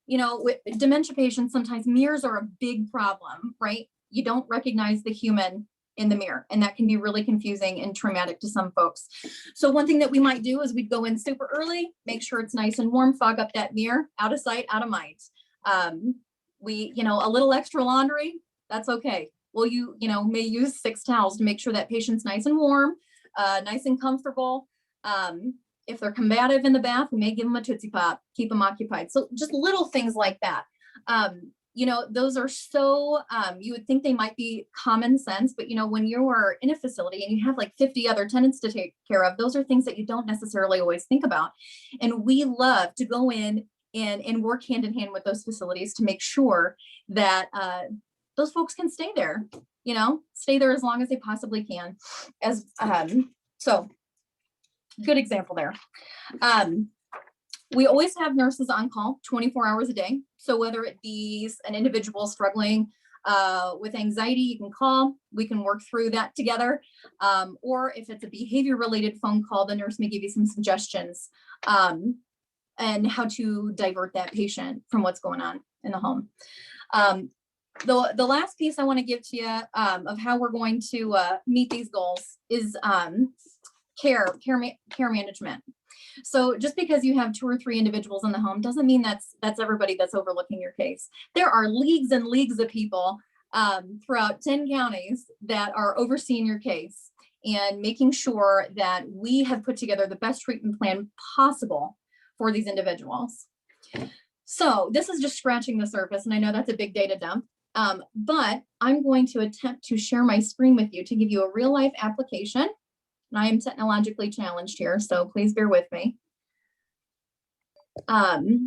You know, with dementia patients, sometimes mirrors are a big problem, right? You don't recognize the human in the mirror, and that can be really confusing and traumatic to some folks. So one thing that we might do is we'd go in super early, make sure it's nice and warm, fog up that mirror, out of sight, out of mind. You know, a little extra laundry, that's okay. Well, you know, may use 6 towels to make sure that patient's nice and warm, nice and comfortable. If they're combative in the bath, we may give them a Tootsie Pop, keep them occupied. So just little things like that. You know, those are so, you would think they might be common sense, but you know, when you're in a facility and you have like 50 other tenants to take care of, those are things that you don't necessarily always think about. And we love to go in and work hand in hand with those facilities to make sure that those folks can stay there, you know, stay there as long as they possibly can. So good example there. We always have nurses on call 24 hours a day. So whether it be an individual struggling with anxiety, you can call, we can work through that together. Or if it's a behavior related phone call, the nurse may give you some suggestions and how to divert that patient from what's going on in the home. The last piece I want to give to you of how we're going to meet these goals is care management. So just because you have 2 or 3 individuals in the home doesn't mean that's everybody that's overlooking your case. There are leagues and leagues of people throughout 10 counties that are overseeing your case and making sure that we have put together the best treatment plan possible for these individuals. So this is just scratching the surface, and I know that's a big data dump, but I'm going to attempt to share my screen with you to give you a real life application. And I am technologically challenged here, so please bear with me. Let's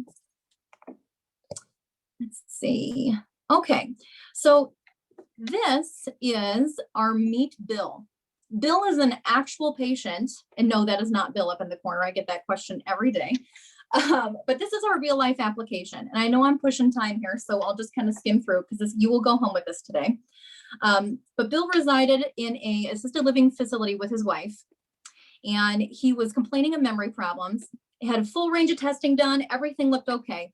see. Okay, so this is our Meet Bill. Bill is an actual patient, and no, that is not Bill up in the corner. I get that question every day. But this is our real life application. And I know I'm pushing time here, so I'll just kind of skim through because you will go home with this today. But Bill resided in an assisted living facility with his wife, and he was complaining of memory problems. He had a full range of testing done. Everything looked okay.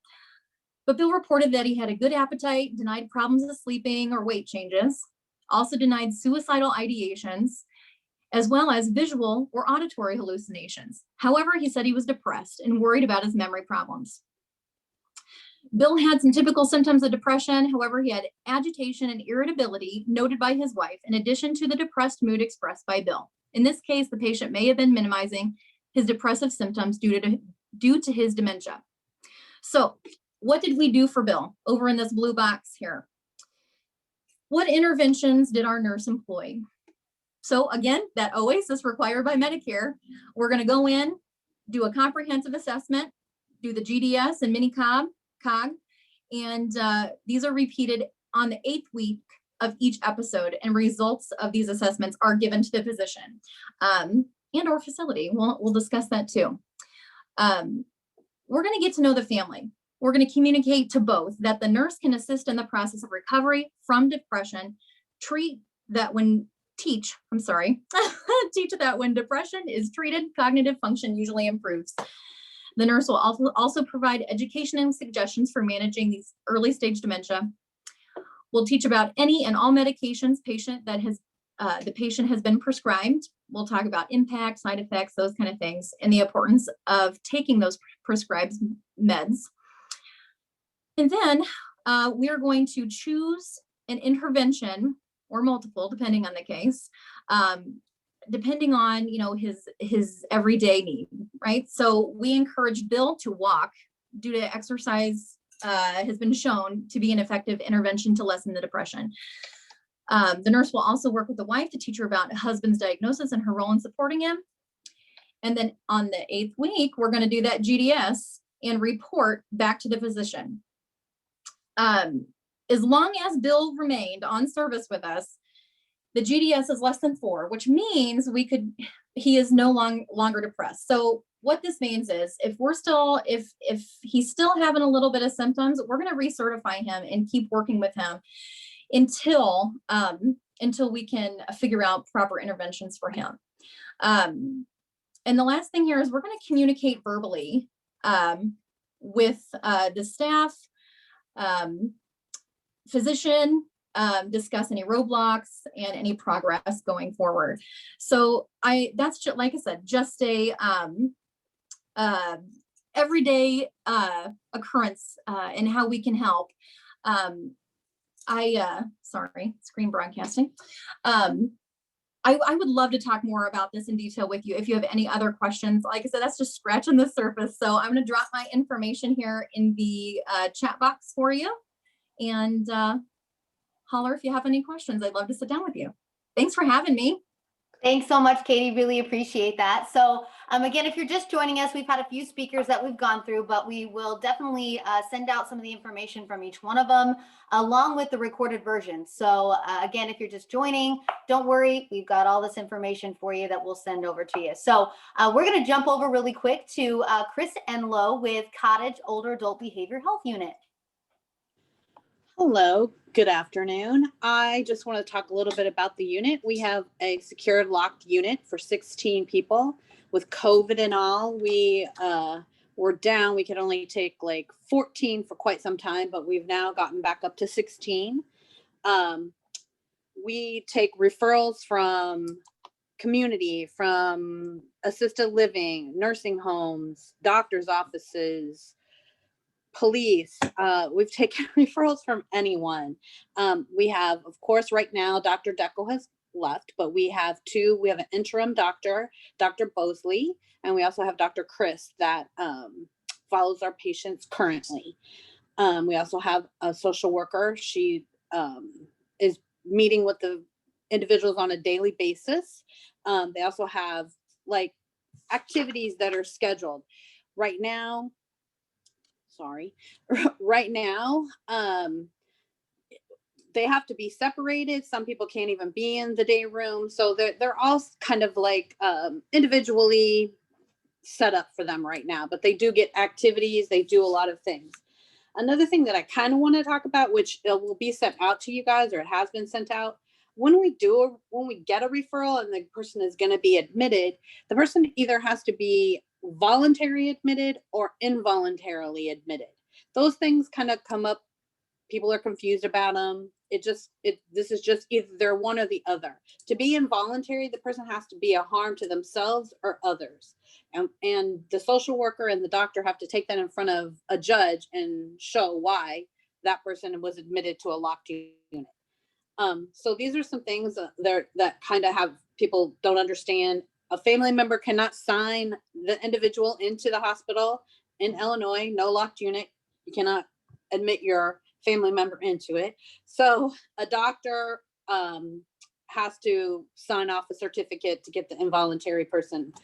But Bill reported that he had a good appetite, denied problems of sleeping or weight changes, also denied suicidal ideations, as well as visual or auditory hallucinations. However, he said he was depressed and worried about his memory problems. Bill had some typical symptoms of depression. However, he had agitation and irritability noted by his wife, in addition to the depressed mood expressed by Bill. In this case, the patient may have been minimizing his depressive symptoms due to his dementia. So what did we do for Bill over in this blue box here? What interventions did our nurse employ? So again, that always is required by Medicare. We're going to go in, do a comprehensive assessment, do the GDS and mini COG, and these are repeated on the 8th week of each episode, and results of these assessments are given to the physician and or facility. We'll discuss that too. We're going to get to know the family. We're going to communicate to both that the nurse can assist in the process of recovery from depression, teach that when depression is treated, cognitive function usually improves. The nurse will also provide education and suggestions for managing these early stage dementia. We'll teach about any and all medications the patient has been prescribed. We'll talk about impact, side effects, those kind of things, and the importance of taking those prescribed meds. And then we are going to choose an intervention or multiple, depending on the case, depending on his everyday need, right? So we encourage Bill to walk due to exercise has been shown to be an effective intervention to lessen the depression. The nurse will also work with the wife to teach her about husband's diagnosis and her role in supporting him. And then on the 8th week, we're going to do that GDS and report back to the physician. As long as Bill remained on service with us, the GDS is less than 4, which means he is no longer depressed. So what this means is if he's still having a little bit of symptoms, we're going to recertify him and keep working with him until we can figure out proper interventions for him. And the last thing here is we're going to communicate verbally with the staff, physician, discuss any roadblocks and any progress going forward. So that's just, like I said, just a everyday occurrence and how we can help. Sorry, screen broadcasting. I would love to talk more about this in detail with you if you have any other questions. Like I said, that's just scratching the surface. So I'm going to drop my information here in the chat box for you, and holler if you have any questions. I'd love to sit down with you. Thanks for having me. Thanks so much, Katie. Really appreciate that. So again, if you're just joining us, we've had a few speakers that we've gone through, but we will definitely send out some of the information from each one of them along with the recorded version. So again, if you're just joining, don't worry. We've got all this information for you that we'll send over to you. So we're going to jump over really quick to Chris Enlow with Cottage Older Adult Behavior Health Unit. Hello, good afternoon. I just want to talk a little bit about the unit. We have a secured locked unit for 16 people. With COVID and all, we were down. We could only take like 14 for quite some time, but we've now gotten back up to 16. We take referrals from community, from assisted living, nursing homes, doctor's offices, police. We've taken referrals from anyone. We have, of course, right now, Dr. Deco has left, but we have an interim doctor, Dr. Bosley, and we also have Dr. Chris that follows our patients currently. We also have a social worker. She is meeting with the individuals on a daily basis. They also have like activities that are scheduled right now. Right now, they have to be separated. Some people can't even be in the day room. So they're all kind of like individually set up for them right now, but they do get activities. They do a lot of things. Another thing that I kind of want to talk about, which will be sent out to you guys, or it has been sent out, when we get a referral and the person is going to be admitted, the person either has to be voluntary admitted or involuntarily admitted. Those things kind of come up. People are confused about them. This is just either one or the other. To be involuntary, the person has to be a harm to themselves or others. And the social worker and the doctor have to take that in front of a judge and show why that person was admitted to a locked unit. So these are some things that kind of have people don't understand. A family member cannot sign the individual into the hospital in Illinois, no locked unit. You cannot admit your family member into it. So a doctor has to sign off a certificate to get the involuntary person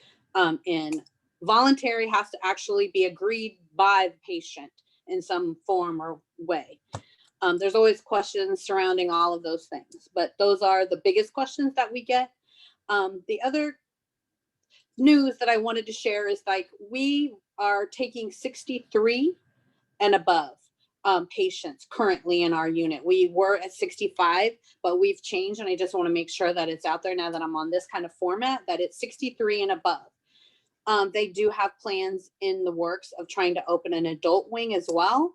in. Voluntary has to actually be agreed by the patient in some form or way. There's always questions surrounding all of those things, but those are the biggest questions that we get. The other news that I wanted to share is like we are taking 63 and above patients currently in our unit. We were at 65, but we've changed, and I just want to make sure that it's out there now that I'm on this kind of format, that it's 63 and above. They do have plans in the works of trying to open an adult wing as well.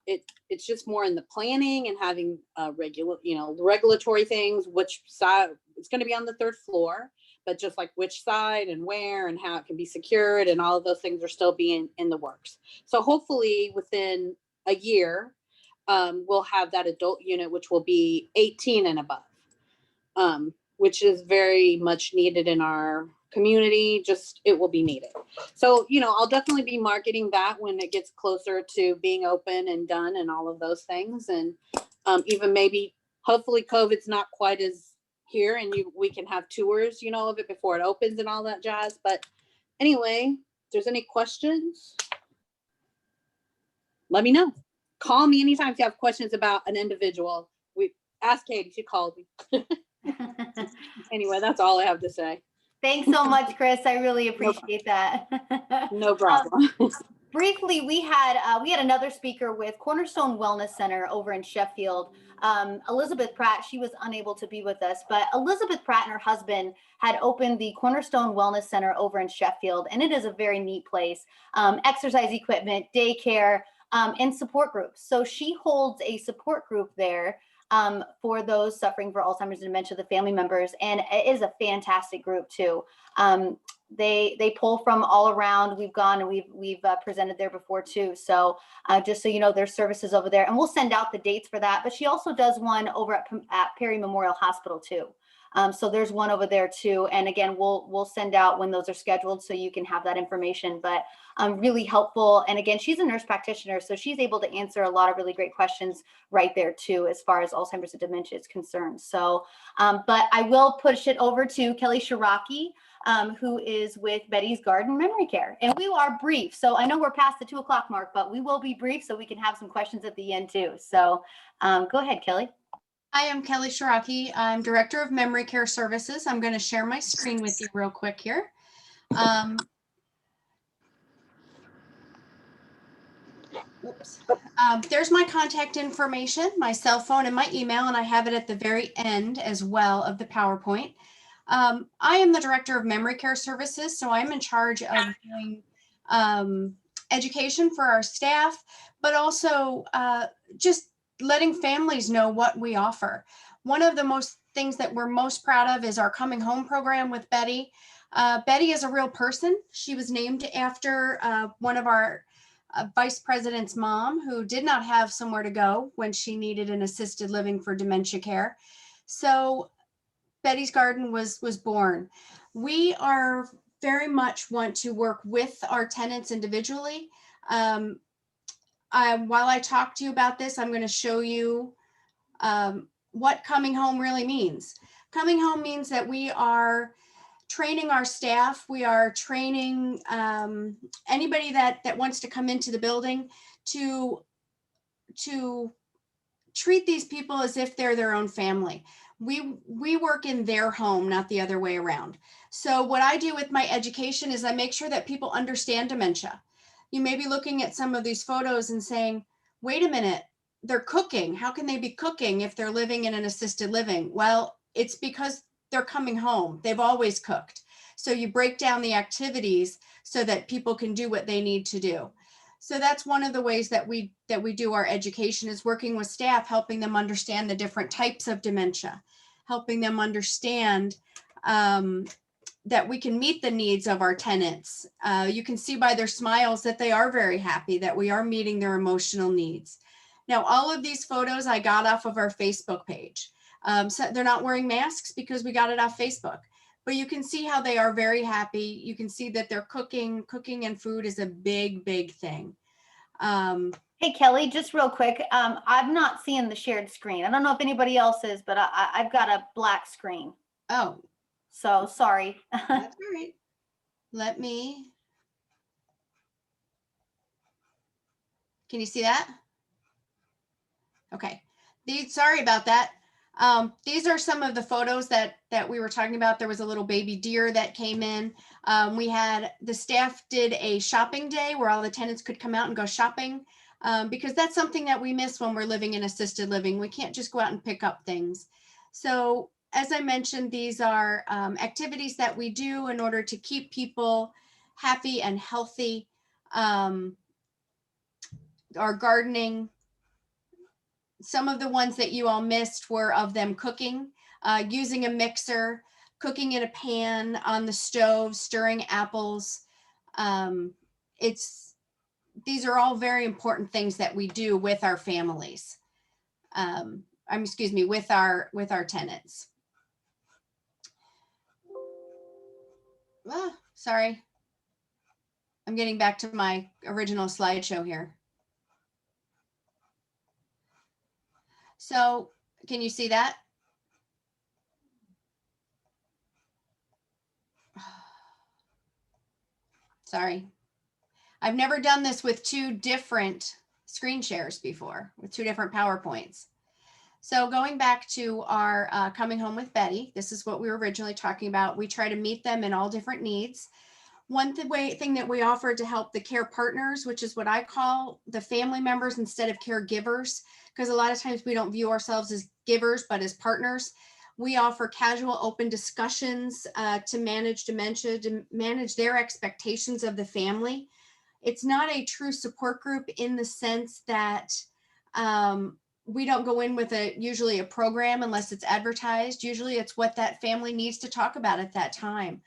It's just more in the planning and having regulatory things, which side it's going to be on the 3rd floor, but just like which side and where and how it can be secured and all of those things are still being in the works. So hopefully within a year, we'll have that adult unit, which will be 18 and above, which is very much needed in our community. It will be needed. So, I'll definitely be marketing that when it gets closer to being open and done and all of those things. And even maybe, hopefully COVID's not quite as here and we can have tours, of it before it opens and all that jazz. But anyway, if there's any questions, let me know. call me anytime if you have questions about an individual. We ask Katie, she called me. Anyway, that's all I have to say. Thanks so much, Chris. I really appreciate that. No problem. Briefly, we had another speaker with Cornerstone Wellness Center over in Sheffield. Elizabeth Pratt, she was unable to be with us, but Elizabeth Pratt and her husband had opened the Cornerstone Wellness Center over in Sheffield, and it is a very neat place. Exercise equipment, daycare, and support groups. So she holds a support group there for those suffering for Alzheimer's and dementia, the family members, and it is a fantastic group too. They pull from all around. We've gone and we've presented there before too. So just so you know, there's services over there, and we'll send out the dates for that. But she also does one over at Perry Memorial Hospital too. So there's one over there too. And again, we'll send out when those are scheduled so you can have that information. But really helpful. And again, she's a nurse practitioner, so she's able to answer a lot of really great questions right there too, as far as Alzheimer's and dementia is concerned. So, but I will push it over to Kelly Shiraki, who is with Betty's Garden Memory Care. And we are brief. So I know we're past the 2 o'clock mark, but we will be brief so we can have some questions at the end too. So go ahead, Kelly. Hi, I'm Kelly Shiraki. I'm Director of Memory Care Services. I'm going to share my screen with you real quick here. There's my contact information, my cell phone and my email, and I have it at the very end as well of the PowerPoint. I am the Director of Memory Care Services, so I'm in charge of doing education for our staff, but also just letting families know what we offer. One of the most things that we're most proud of is our Coming Home program with Betty. Betty is a real person. She was named after one of our vice president's mom, who did not have somewhere to go when she needed an assisted living for dementia care. So Betty's Garden was born. We are very much want to work with our tenants individually. While I talk to you about this, I'm going to show you what coming home really means. Coming home means that we are training our staff. We are training anybody that wants to come into the building to treat these people as if they're their own family. We work in their home, not the other way around. So what I do with my education is I make sure that people understand dementia. You may be looking at some of these photos and saying, wait a minute, they're cooking. How can they be cooking if they're living in an assisted living? Well, it's because they're coming home. They've always cooked. So you break down the activities so that people can do what they need to do. So that's one of the ways that we do our education, is working with staff, helping them understand the different types of dementia, helping them understand that we can meet the needs of our tenants. You can see by their smiles that they are very happy, that we are meeting their emotional needs. Now, all of these photos I got off of our Facebook page. So they're not wearing masks because we got it off Facebook, but you can see how they are very happy. You can see that they're cooking and food is a big, big thing. Hey, Kelly, just real quick. I'm not seeing the shared screen. I don't know if anybody else is, but I've got a black screen. Oh, so sorry. that's all right. Let me, can you see that? Okay. Sorry about that. These are some of the photos that we were talking about. There was a little baby deer that came in. The staff did a shopping day where all the tenants could come out and go shopping, because that's something that we miss when we're living in assisted living. We can't just go out and pick up things. So as I mentioned, these are activities that we do in order to keep people happy and healthy. Our gardening. Some of the ones that you all missed were of them cooking, using a mixer, cooking in a pan on the stove, stirring apples. These are all very important things that we do with our families. With our tenants. Sorry. I'm getting back to my original slideshow here. So can you see that? Sorry. I've never done this with two different screen shares before with 2 different PowerPoints. So going back to our Coming Home with Betty, this is what we were originally talking about. We try to meet them in all different needs. One thing that we offer to help the care partners, which is what I call the family members instead of caregivers, because a lot of times we don't view ourselves as givers, but as partners. We offer casual open discussions to manage dementia, to manage their expectations of the family. It's not a true support group in the sense that we don't go in with usually a program unless it's advertised. Usually it's what that family needs to talk about at that time.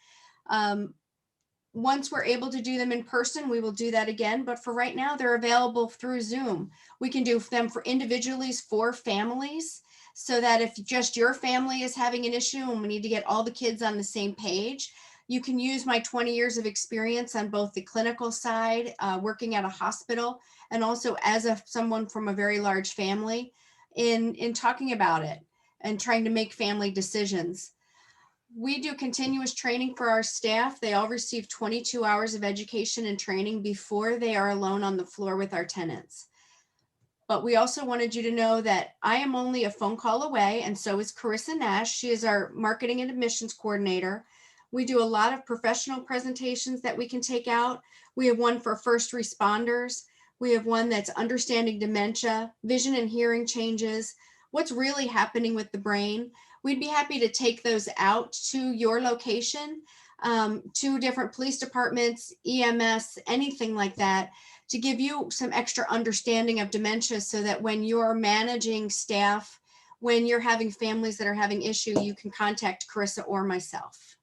Once we're able to do them in person, we will do that again. But for right now, they're available through Zoom. We can do them for individuals, for families, so that if just your family is having an issue and we need to get all the kids on the same page, you can use my 20 years of experience on both the clinical side, working at a hospital, and also as someone from a very large family in talking about it and trying to make family decisions. We do continuous training for our staff. They all receive 22 hours of education and training before they are alone on the floor with our tenants. But we also wanted you to know that I am only a phone call away, and so is Carissa Nash. She is our marketing and admissions coordinator. We do a lot of professional presentations that we can take out. We have one for first responders. We have one that's understanding dementia, vision and hearing changes, what's really happening with the brain. We'd be happy to take those out to your location, to different police departments, EMS, anything like that, to give you some extra understanding of dementia so that when you're managing staff, when you're having families that are having issue, you can contact Carissa or myself.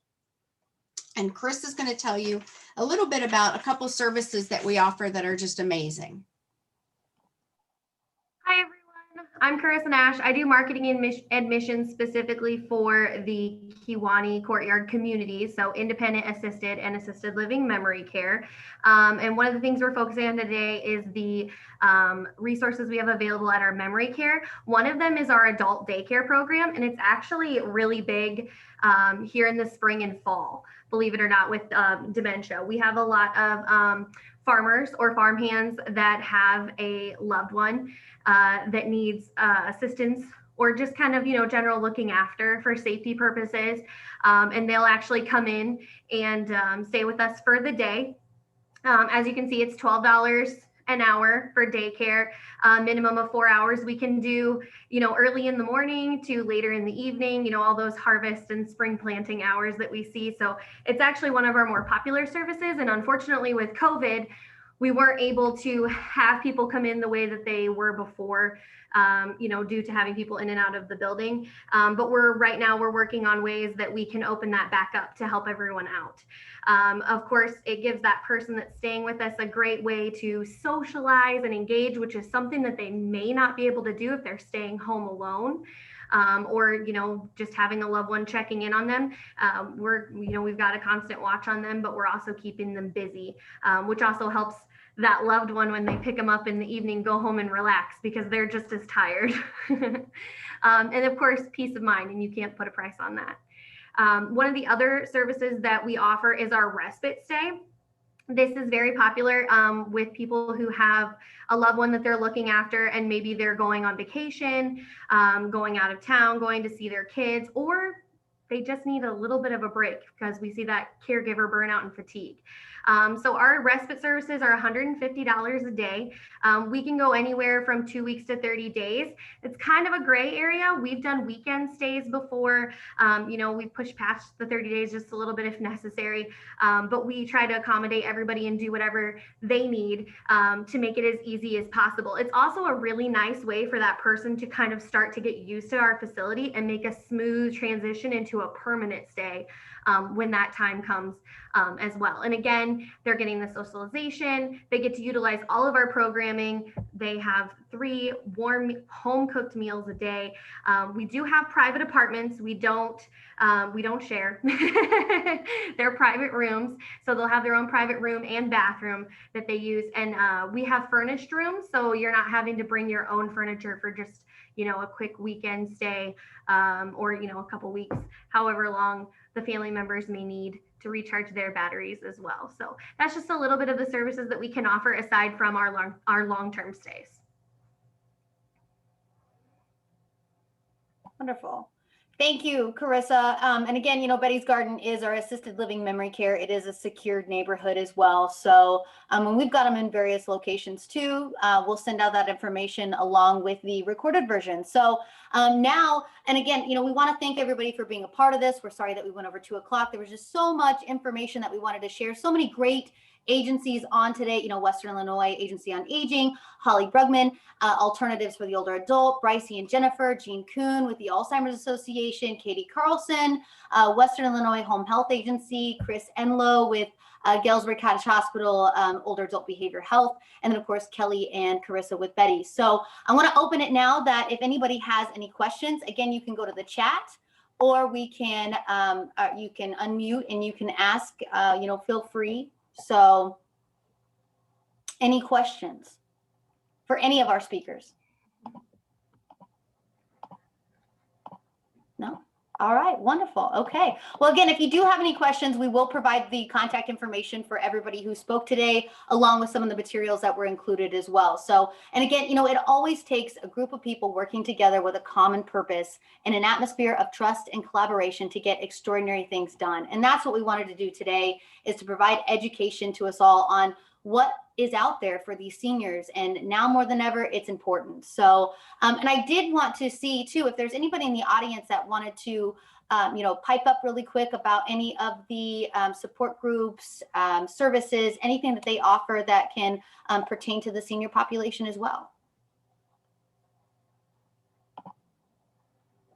And Chris is going to tell you a little bit about a couple services that we offer that are just amazing. Hi, everyone. I'm Carissa Nash. I do marketing and admissions specifically for the Kewanee Courtyard community, so independent, assisted, and assisted living memory care. And one of the things we're focusing on today is the resources we have available at our memory care. One of them is our adult daycare program, and it's actually really big here in the spring and fall, believe it or not, with dementia. We have a lot of farmers or farmhands that have a loved one that needs assistance or just kind of, general looking after for safety purposes. And they'll actually come in and stay with us for the day. As you can see, it's $12 an hour for daycare, minimum of 4 hours. We can do, early in the morning to later in the evening, all those harvest and spring planting hours that we see. So it's actually one of our more popular services. And unfortunately with COVID, we weren't able to have people come in the way that they were before, due to having people in and out of the building. But right now we're working on ways that we can open that back up to help everyone out. Of course, it gives that person that's staying with us a great way to socialize and engage, which is something that they may not be able to do if they're staying home alone. Or, just having a loved one checking in on them. We've got a constant watch on them, but we're also keeping them busy, which also helps that loved one when they pick them up in the evening, go home and relax because they're just as tired. And of course, peace of mind, and you can't put a price on that. One of the other services that we offer is our respite stay. This is very popular with people who have a loved one that they're looking after, and maybe they're going on vacation, going out of town, going to see their kids, or they just need a little bit of a break because we see that caregiver burnout and fatigue. So our respite services are $150 a day. We can go anywhere from 2 weeks to 30 days. It's kind of a gray area. We've done weekend stays before. We've pushed past the 30 days just a little bit if necessary. But we try to accommodate everybody and do whatever they need to make it as easy as possible. It's also a really nice way for that person to kind of start to get used to our facility and make a smooth transition into a permanent stay when that time comes as well. And again, they're getting the socialization. They get to utilize all of our programming. They have 3 warm home cooked meals a day. We do have private apartments. We don't share. They're private rooms. So they'll have their own private room and bathroom that they use. And we have furnished rooms. So you're not having to bring your own furniture for just, a quick weekend stay or, a couple weeks, however long the family members may need to recharge their batteries as well. So that's just a little bit of the services that we can offer aside from our long-term stays. Wonderful. Thank you, Carissa. And again, Betty's Garden is our assisted living memory care. It is a secured neighborhood as well. So and we've got them in various locations too. We'll send out that information along with the recorded version. So now, and again, we want to thank everybody for being a part of this. We're sorry that we went over 2 o'clock. There was just so much information that we wanted to share. So many great agencies on today, Western Illinois Agency on Aging, Holly Brugman, Alternatives for the Older Adult, Brycey and Jennifer, Jean Kuhn with the Alzheimer's Association, Katie Carlson, Western Illinois Home Health Agency, Chris Enlow with Galesburg Cottage Hospital, Older Adult Behavior Health, and then of course, Kelly and Carissa with Betty. So I want to open it now that if anybody has any questions, again, you can go to the chat, or we can, you can unmute and you can ask, feel free. So any questions for any of our speakers? No? All right, wonderful. Okay. Well, again, if you do have any questions, we will provide the contact information for everybody who spoke today, along with some of the materials that were included as well. So, and again, it always takes a group of people working together with a common purpose in an atmosphere of trust and collaboration to get extraordinary things done. And that's what we wanted to do today, is to provide education to us all on what is out there for these seniors. And now more than ever, it's important. So, and I did want to see too, if there's anybody in the audience that wanted to, pipe up really quick about any of the support groups, services, anything that they offer that can pertain to the senior population as well.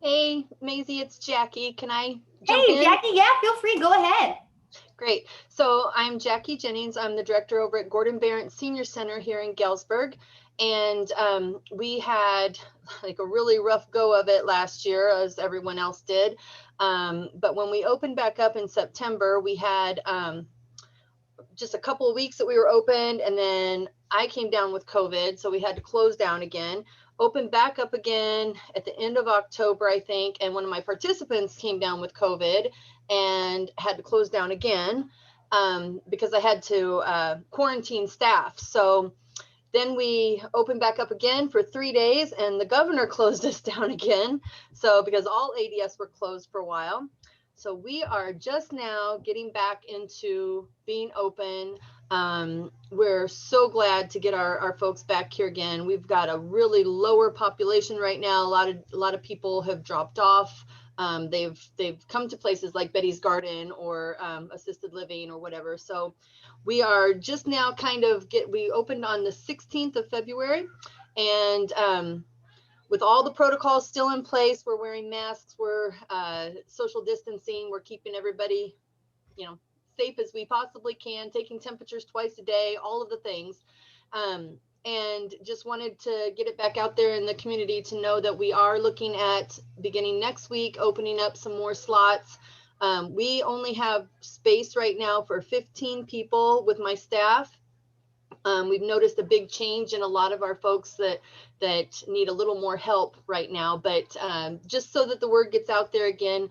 Hey, Maisie, it's Jackie. Can I jump in? Hey, Jackie, yeah, feel free. Go ahead. Great. So I'm Jackie Jennings. I'm the director over at Gordon Barrett Senior Center here in Galesburg. And we had like a really rough go of it last year, as everyone else did. But when we opened back up in September, we had just a couple of weeks that we were open, and then I came down with COVID, so we had to close down again. Opened back up again at the end of October, I think, and one of my participants came down with COVID and had to close down again because I had to quarantine staff. So then we opened back up again for 3 days, and the governor closed us down again. So because all ADS were closed for a while. So we are just now getting back into being open. We're so glad to get our folks back here again. We've got a really lower population right now. A lot of people have dropped off. They've come to places like Betty's Garden or assisted living or whatever. So we are just now we opened on the 16th of February, and with all the protocols still in place, we're wearing masks, we're social distancing, we're keeping everybody, safe as we possibly can, taking temperatures twice a day, all of the things. And just wanted to get it back out there in the community to know that we are looking at beginning next week, opening up some more slots. We only have space right now for 15 people with my staff. We've noticed a big change in a lot of our folks that need a little more help right now, but just so that the word gets out there again,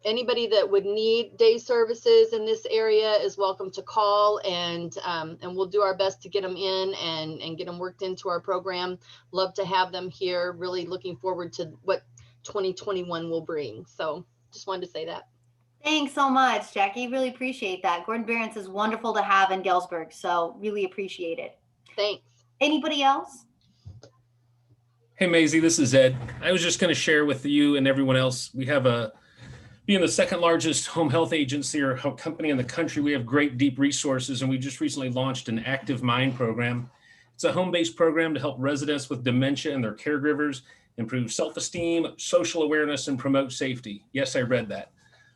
anybody that would need day services in this area is welcome to call, and we'll do our best to get them in and get them worked into our program. Love to have them here. Really looking forward to what 2021 will bring. So just wanted to say that. Thanks so much, Jackie. Really appreciate that. Gordon Barrett is wonderful to have in Galesburg, so really appreciate it. Thanks. Anybody else? Hey, Maisie, this is Ed. I was just going to share with you and everyone else, we have being the second largest home health agency or company in the country, we have great deep resources, and we just recently launched an Active Mind program. It's a home-based program to help residents with dementia and their caregivers improve self-esteem, social awareness, and promote safety. Yes, I read that.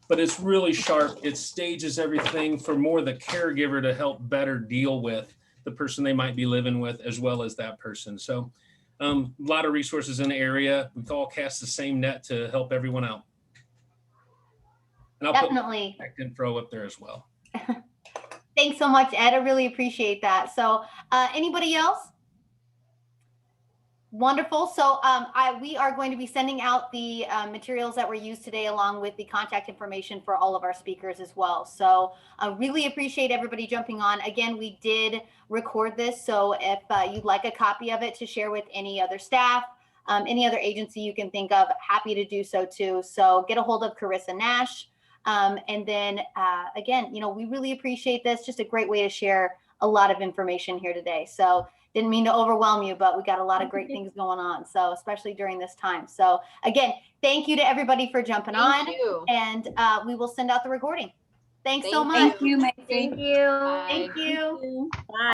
But it's really sharp. It stages everything for more the caregiver to help better deal with the person they might be living with, as well as that person. So a lot of resources in the area. We've all cast the same net to help everyone out. And I'll Definitely. put contact info up there as well. Thanks so much, Ed. I really appreciate that. So anybody else? Wonderful. So we are going to be sending out the materials that were used today, along with the contact information for all of our speakers as well. So I really appreciate everybody jumping on. Again, we did record this. So if you'd like a copy of it to share with any other staff, any other agency you can think of, happy to do so too. So get a hold of Carissa Nash. And then again, we really appreciate this. Just a great way to share a lot of information here today. So didn't mean to overwhelm you, but we got a lot of great things going on. So especially during this time. So again, thank you to everybody for jumping on. And we will send out the recording. Thanks so much. Thank you, Macy. Thank you. Bye. Thank you. Bye.